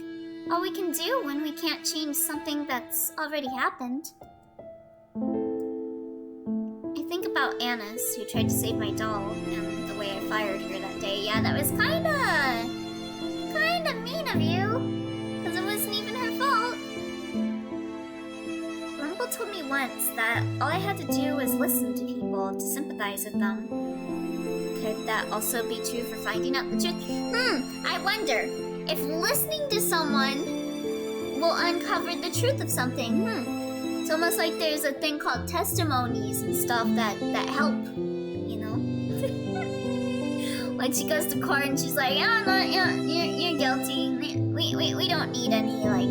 all we can do when we can't change something that's already happened. I think about Annis, who tried to save my doll, and the way I fired her that day. Yeah, that was kinda mean of you, because it wasn't even her fault. all I had to do was listen to people to sympathize with them. Could that also be true for finding out the truth? I wonder if listening to someone will uncover the truth of something. It's almost like there's a thing called testimonies and stuff that help, you know? Like she goes to court and she's like, oh, no, you're guilty. We don't need any, like,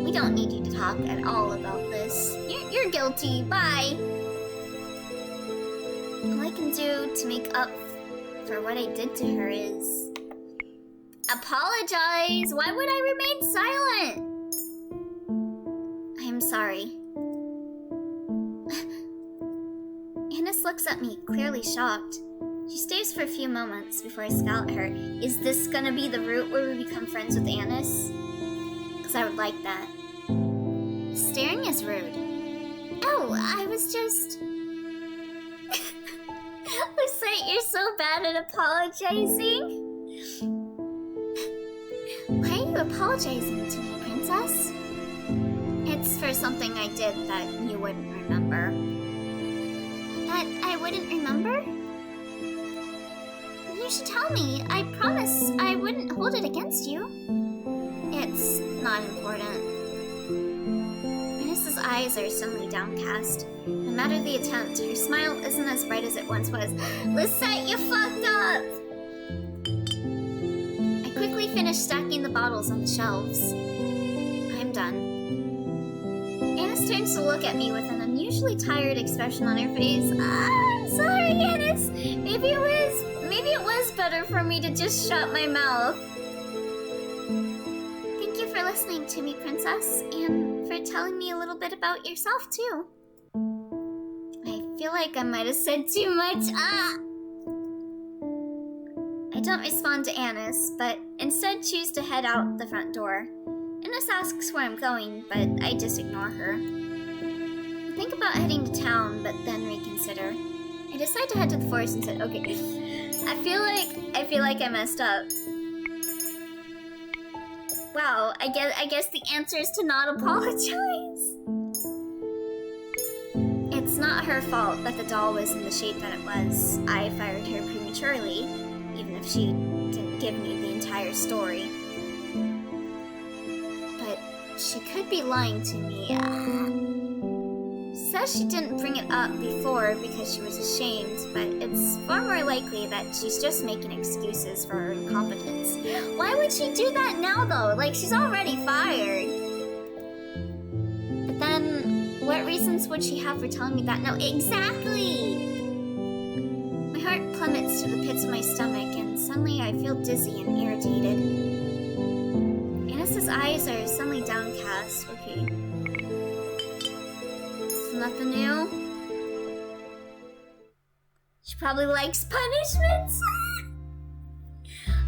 we don't need you to talk at all about this. You're guilty, bye. All I can do to make up for what I did to her is apologize. Why would I remain silent? I'm sorry. Annis looks at me, clearly shocked. She stares for a few moments before I scowl at her. Is this gonna be the route where we become friends with Annis? Because I would like that. Staring is rude. Oh, I was just... Lucette, you're so bad at apologizing. Why are you apologizing to me, princess? It's for something I did that you wouldn't remember. That I wouldn't remember? You should tell me. I promise I wouldn't hold it against you. It's not important. Annis's eyes are suddenly downcast. No matter the attempt, her smile isn't as bright as it once was. Lisette, you fucked up! I quickly finished stacking the bottles on the shelves. I'm done. Annis turns to look at me with an unusually tired expression on her face. I'm sorry, Annis. Maybe it was better for me to just shut my mouth. Thank you for listening to me, princess, and for telling me a little bit about yourself, too. I feel like I might have said too much. I don't respond to Annis, but instead choose to head out the front door. Annis asks where I'm going, but I just ignore her. I think about heading to town, but then reconsider. I decide to head to the forest and said, okay, I feel like I messed up. Wow, I guess the answer is to not apologize. It's not her fault that the doll was in the shape that it was. I fired her prematurely, even if she didn't give me the entire story. But she could be lying to me. Says she didn't bring it up before because she was ashamed, but it's far more likely that she's just making excuses for her incompetence. Why would she do that now, though? Like, she's already fired. But then, what reasons would she have for telling me that? No, exactly! My heart plummets to the pits of my stomach, and suddenly I feel dizzy and irritated. Annis's eyes are suddenly downcast. Okay. Nothing new. She probably likes punishments.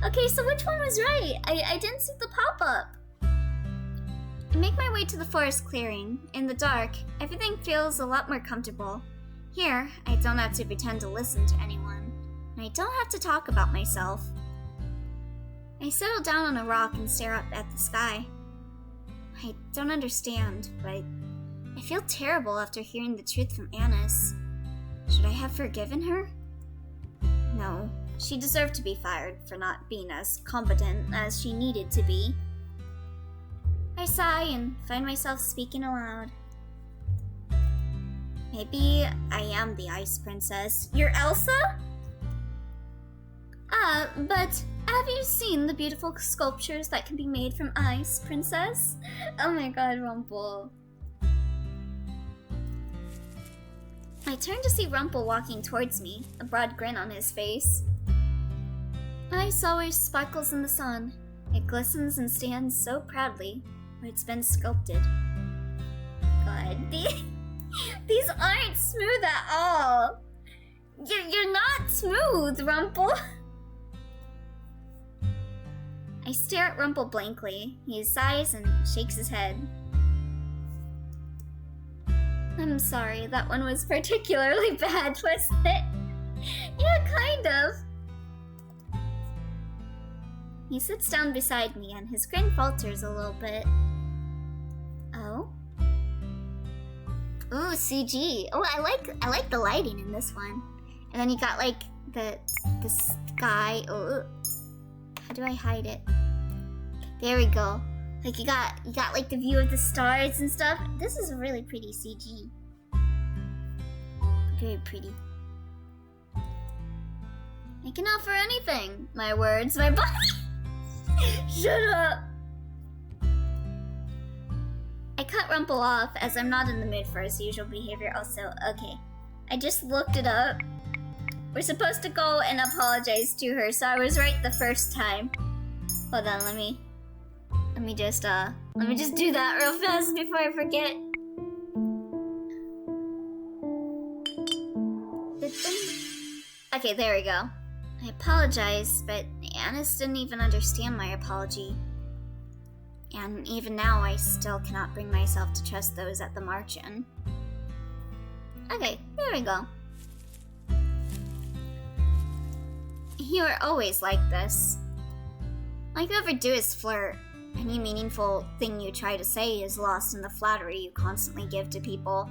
Okay, so which one was right? I didn't see the pop-up. I make my way to the forest clearing. In the dark, everything feels a lot more comfortable. Here, I don't have to pretend to listen to anyone, and I don't have to talk about myself. I settle down on a rock and stare up at the sky. I don't understand, but I feel terrible after hearing the truth from Annis. Should I have forgiven her? No, she deserved to be fired for not being as competent as she needed to be. I sigh and find myself speaking aloud. Maybe I am the Ice Princess. You're Elsa? But have you seen the beautiful sculptures that can be made from ice, Princess? Oh my god, Rumpel. I turn to see Rumpel walking towards me, a broad grin on his face. Ice always sparkles in the sun. It glistens and stands so proudly where it's been sculpted. God, these aren't smooth at all. You're not smooth, Rumpel. I stare at Rumpel blankly. He sighs and shakes his head. I'm sorry, that one was particularly bad, wasn't it? Yeah, kind of. He sits down beside me and his grin falters a little bit. Oh? Ooh, CG. Oh, I like the lighting in this one. And then you got like the sky. Oh, how do I hide it? There we go. Like you got like the view of the stars and stuff. This is a really pretty CG. Very pretty. I can offer anything. My words, my body. Shut up. I cut Rumple off as I'm not in the mood for his usual behavior. Also, okay. I just looked it up. We're supposed to go and apologize to her, so I was right the first time. Hold on, let me just do that real fast before I forget. Okay, there we go. I apologize, but Anis didn't even understand my apology. And even now, I still cannot bring myself to trust those at the margin. Okay, there we go. You are always like this. All you ever do is flirt. Any meaningful thing you try to say is lost in the flattery you constantly give to people.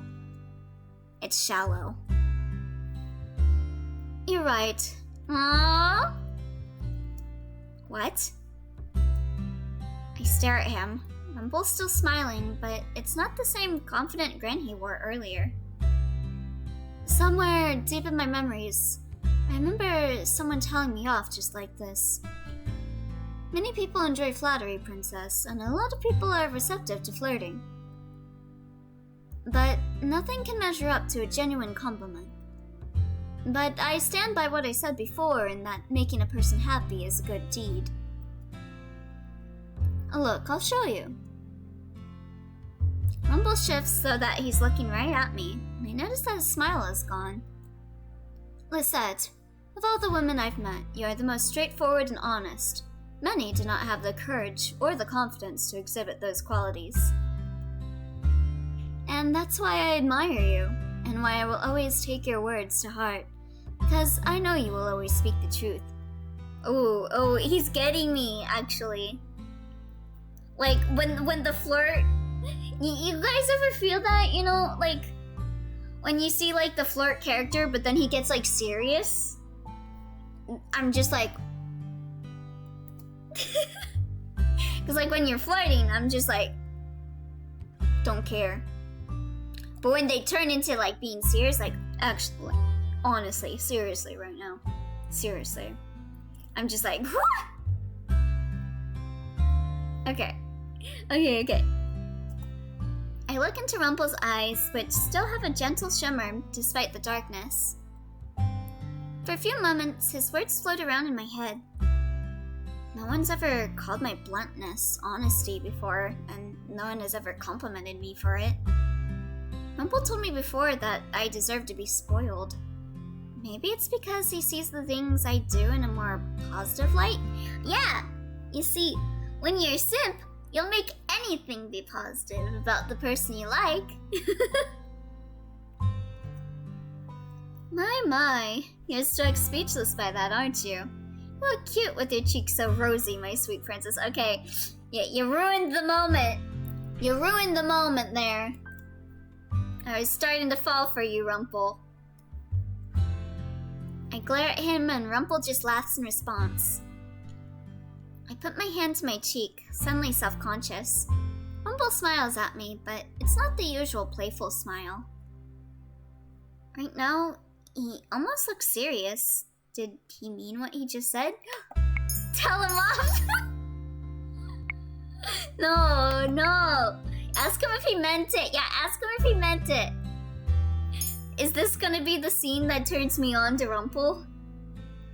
It's shallow. You're right. Aww. What? I stare at him. Rumple's still smiling, but it's not the same confident grin he wore earlier. Somewhere deep in my memories, I remember someone telling me off just like this. Many people enjoy flattery, Princess, and a lot of people are receptive to flirting. But nothing can measure up to a genuine compliment. But I stand by what I said before in that making a person happy is a good deed. Look, I'll show you. Rumple shifts so that he's looking right at me, and I notice that his smile is gone. Lisette, of all the women I've met, you are the most straightforward and honest. Many do not have the courage or the confidence to exhibit those qualities. And that's why I admire you, and why I will always take your words to heart, because I know you will always speak the truth. Oh, he's getting me, actually. Like, when the flirt... You guys ever feel that, you know, like, when you see, like, the flirt character, but then he gets, like, serious? I'm just like... Because, like, when you're flirting, I'm just like... Don't care. But when they turn into, like, being serious, like, actually, like, honestly, seriously right now. Seriously. I'm just like... Okay. I look into Rumple's eyes, which still have a gentle shimmer despite the darkness. For a few moments, his words float around in my head. No one's ever called my bluntness honesty before, and no one has ever complimented me for it. Rumple told me before that I deserve to be spoiled. Maybe it's because he sees the things I do in a more positive light? Yeah! You see, when you're a simp, you'll make anything be positive about the person you like. My, you're struck speechless by that, aren't you? You look cute with your cheeks so rosy, my sweet princess. Okay, yeah, you ruined the moment. You ruined the moment there. I was starting to fall for you, Rumple. I glare at him and Rumple just laughs in response. I put my hand to my cheek, suddenly self-conscious. Rumple smiles at me, but it's not the usual playful smile. Right now, he almost looks serious. Did he mean what he just said? Tell him off! No. Ask him if he meant it. Yeah, ask him if he meant it. Is this gonna be the scene that turns me on to Rumple?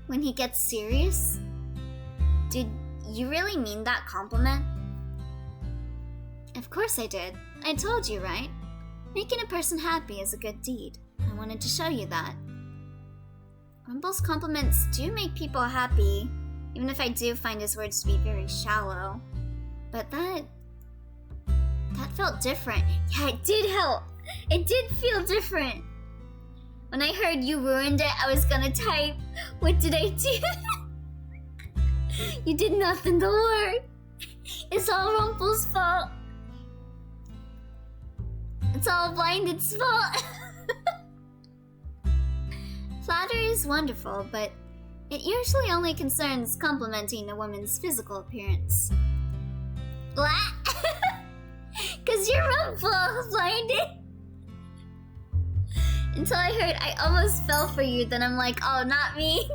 When he gets serious? Did you really mean that compliment? Of course I did. I told you, right? Making a person happy is a good deed. I wanted to show you that. Rumple's compliments do make people happy, even if I do find his words to be very shallow. But that felt different. Yeah, it did help. It did feel different. When I heard you ruined it, I was gonna type, what did I do? You did nothing to work. It's all Rumple's fault. It's all Blinded's fault. Flattery is wonderful, but it usually only concerns complimenting a woman's physical appearance. What? Cause you're Rumple, Blinded. Until I heard I almost fell for you, then I'm like, oh, not me.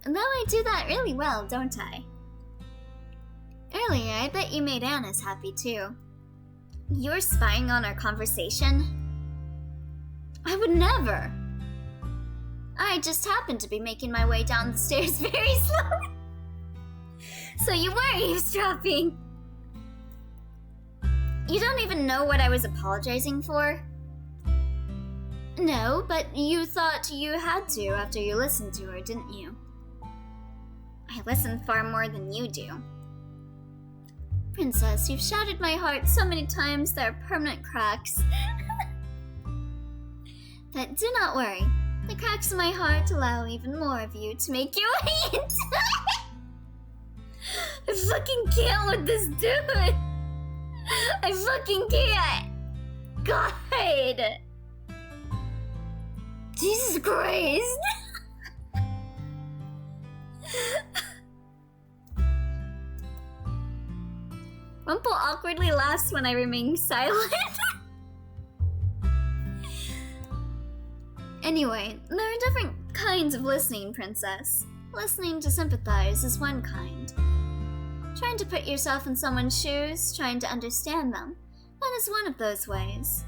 And though I do that really well, don't I? Earlier, I bet you made Annis happy too. You were spying on our conversation? I would never. I just happened to be making my way down the stairs very slowly. So you were eavesdropping. You don't even know what I was apologizing for? No, but you thought you had to after you listened to her, didn't you? I listened far more than you do. Princess, you've shattered my heart so many times there are permanent cracks. But do not worry. The cracks in my heart allow even more of you to make your way into it. I fucking can't with this dude. I fucking can't. God. Jesus Christ. Rumple awkwardly laughs when I remain silent. Anyway, there are different kinds of listening, Princess. Listening to sympathize is one kind. Trying to put yourself in someone's shoes, trying to understand them, that is one of those ways.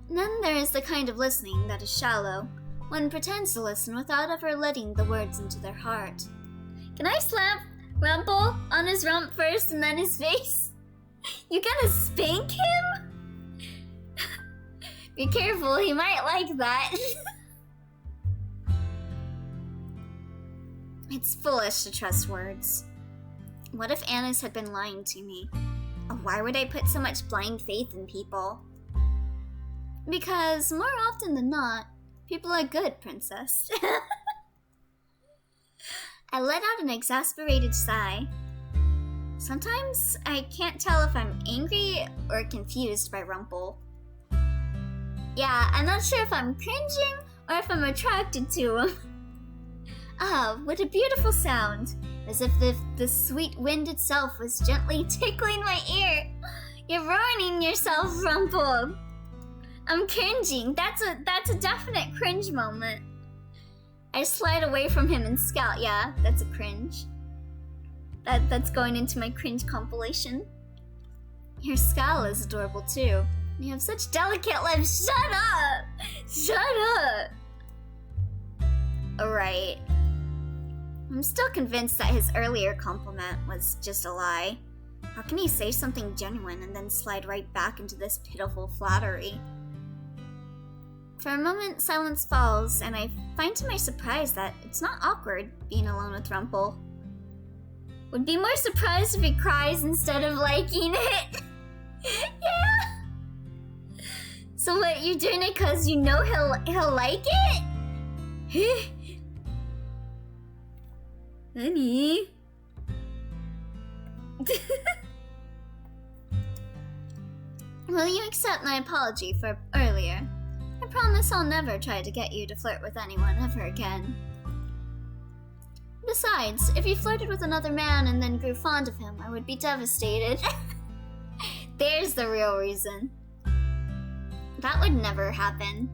Then there is the kind of listening that is shallow. One pretends to listen without ever letting the words into their heart. Can I slap Rumple on his rump first and then his face? You gonna spank him? Be careful, he might like that. It's foolish to trust words. What if Annis had been lying to me? Why would I put so much blind faith in people? Because more often than not, people are good, Princess. I let out an exasperated sigh. Sometimes I can't tell if I'm angry or confused by Rumple. Yeah, I'm not sure if I'm cringing or if I'm attracted to him. Ah, what a beautiful sound. As if the sweet wind itself was gently tickling my ear. You're ruining yourself, Rumple. I'm cringing. That's a definite cringe moment. I slide away from him and scout. Yeah, that's a cringe. That's going into my cringe compilation. Your scowl is adorable too. You have such delicate lips. Shut up! Shut up! Alright. I'm still convinced that his earlier compliment was just a lie. How can he say something genuine and then slide right back into this pitiful flattery? For a moment, silence falls, and I find to my surprise that it's not awkward being alone with Rumple. Would be more surprised if he cries instead of liking it. Yeah. So what, you're doing it because you know he'll like it? Honey. Will you accept my apology for earlier? I promise I'll never try to get you to flirt with anyone ever again. Besides, if you flirted with another man and then grew fond of him, I would be devastated. There's the real reason. That would never happen.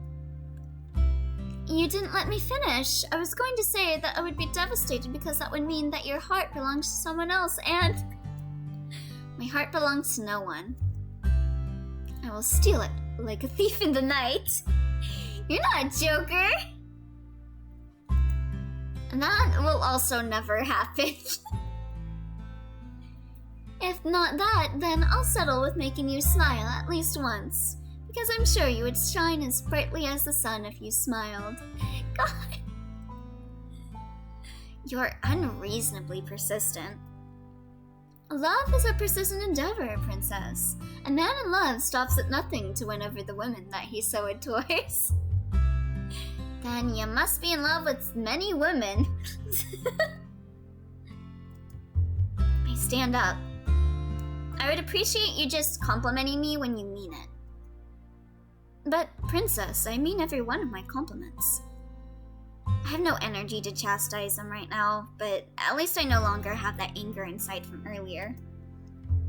You didn't let me finish. I was going to say that I would be devastated because that would mean that your heart belongs to someone else, and my heart belongs to no one. I will steal it like a thief in the night. You're not a joker. And that will also never happen. If not that, then I'll settle with making you smile at least once. Because I'm sure you would shine as brightly as the sun if you smiled. God. You're unreasonably persistent. Love is a persistent endeavor, Princess. A man in love stops at nothing to win over the women that he so adores. Then you must be in love with many women. I stand up. I would appreciate you just complimenting me when you mean it. But, Princess, I mean every one of my compliments. I have no energy to chastise him right now, but at least I no longer have that anger inside from earlier.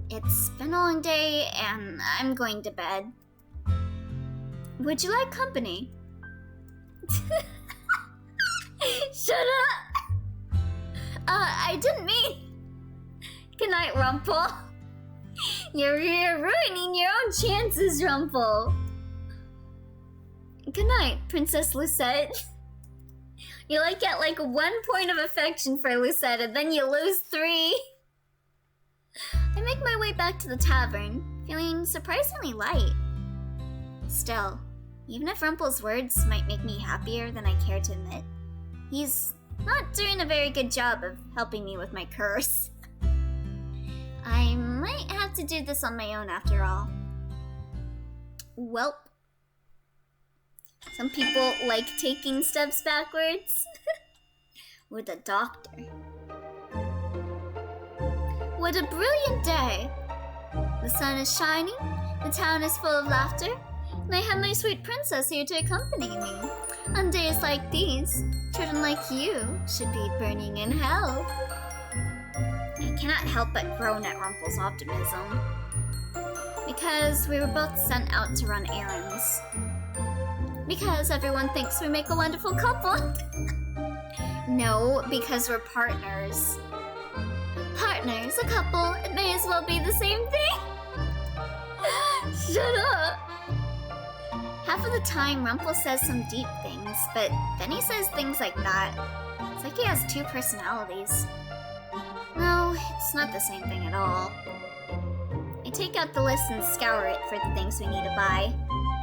It's been a long day, and I'm going to bed. Would you like company? Shut up! I didn't mean... Good night, Rumple. You're ruining your own chances, Rumple. Good night, Princess Lucette. You get 1 point of affection for Lucette, and then you lose 3. I make my way back to the tavern, feeling surprisingly light. Still, even if Rumple's words might make me happier than I care to admit, he's not doing a very good job of helping me with my curse. I might have to do this on my own after all. Welp. Some people like taking steps backwards. With a doctor. What a brilliant day! The sun is shining, the town is full of laughter, and I have my sweet princess here to accompany me. On days like these, children like you should be burning in hell. I cannot help but groan at Rumple's optimism. Because we were both sent out to run errands. Because everyone thinks we make a wonderful couple. No, because we're partners. Partners, a couple, it may as well be the same thing. Shut up! Half of the time, Rumple says some deep things, but then he says things like that. It's like he has 2 personalities. No, it's not the same thing at all. I take out the list and scour it for the things we need to buy.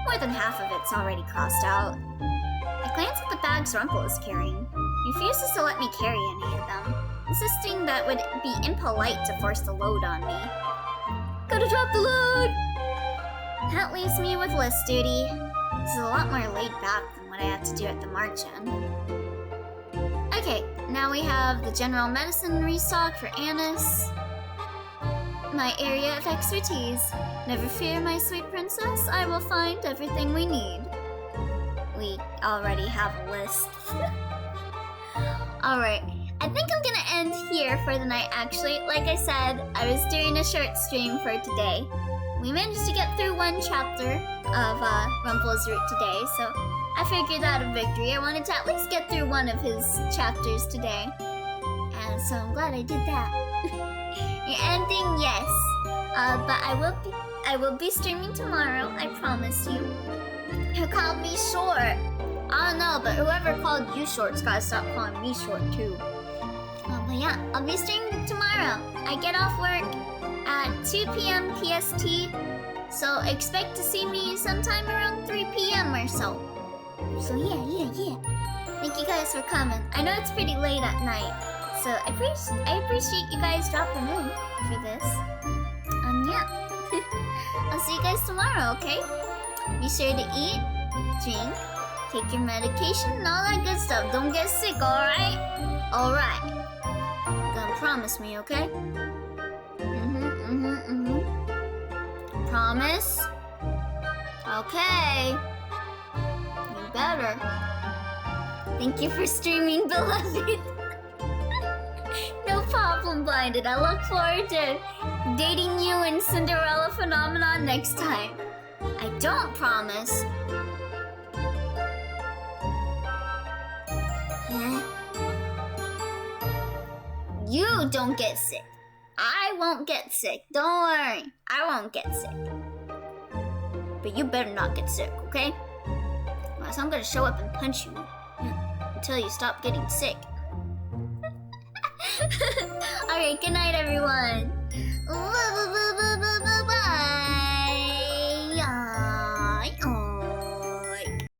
More than half of it's already crossed out. I glance at the bags Rumple is carrying. He refuses to let me carry any of them, insisting that would be impolite to force the load on me. Gotta drop the load! That leaves me with list duty. This is a lot more laid back than what I had to do at the March Inn. Okay, now we have the general medicine restock for Annis. My area of expertise. Never fear, my sweet princess. I will find everything we need. We already have a list. Alright, I think I'm gonna end here for the night actually. Like I said, I was doing a short stream for today. We managed to get through 1 chapter of Rumple's route today, so I figured that a victory. I wanted to at least get through 1 of his chapters today. And so I'm glad I did that. The ending, yes. But I will be streaming tomorrow, I promise you. Who called me short? I don't know, but whoever called you short's gotta stop calling me short too. But yeah, I'll be streaming tomorrow. I get off work at 2 p.m. PST, so expect to see me sometime around 3 p.m. or so. So yeah. Thank you guys for coming. I know it's pretty late at night, so I appreciate you guys dropping in for this. Yeah. I'll see you guys tomorrow, okay? Be sure to eat, drink, take your medication, and all that good stuff. Don't get sick, alright? Alright. Gonna promise me, okay? Promise? Okay. You better. Thank you for streaming, beloved. No problem, Blinded. I look forward to dating you in Cinderella Phenomenon next time. I don't promise. You don't get sick. I won't get sick. Don't worry. I won't get sick. But you better not get sick, okay? Or else I'm gonna show up and punch you until you stop getting sick. Alright, good night, everyone.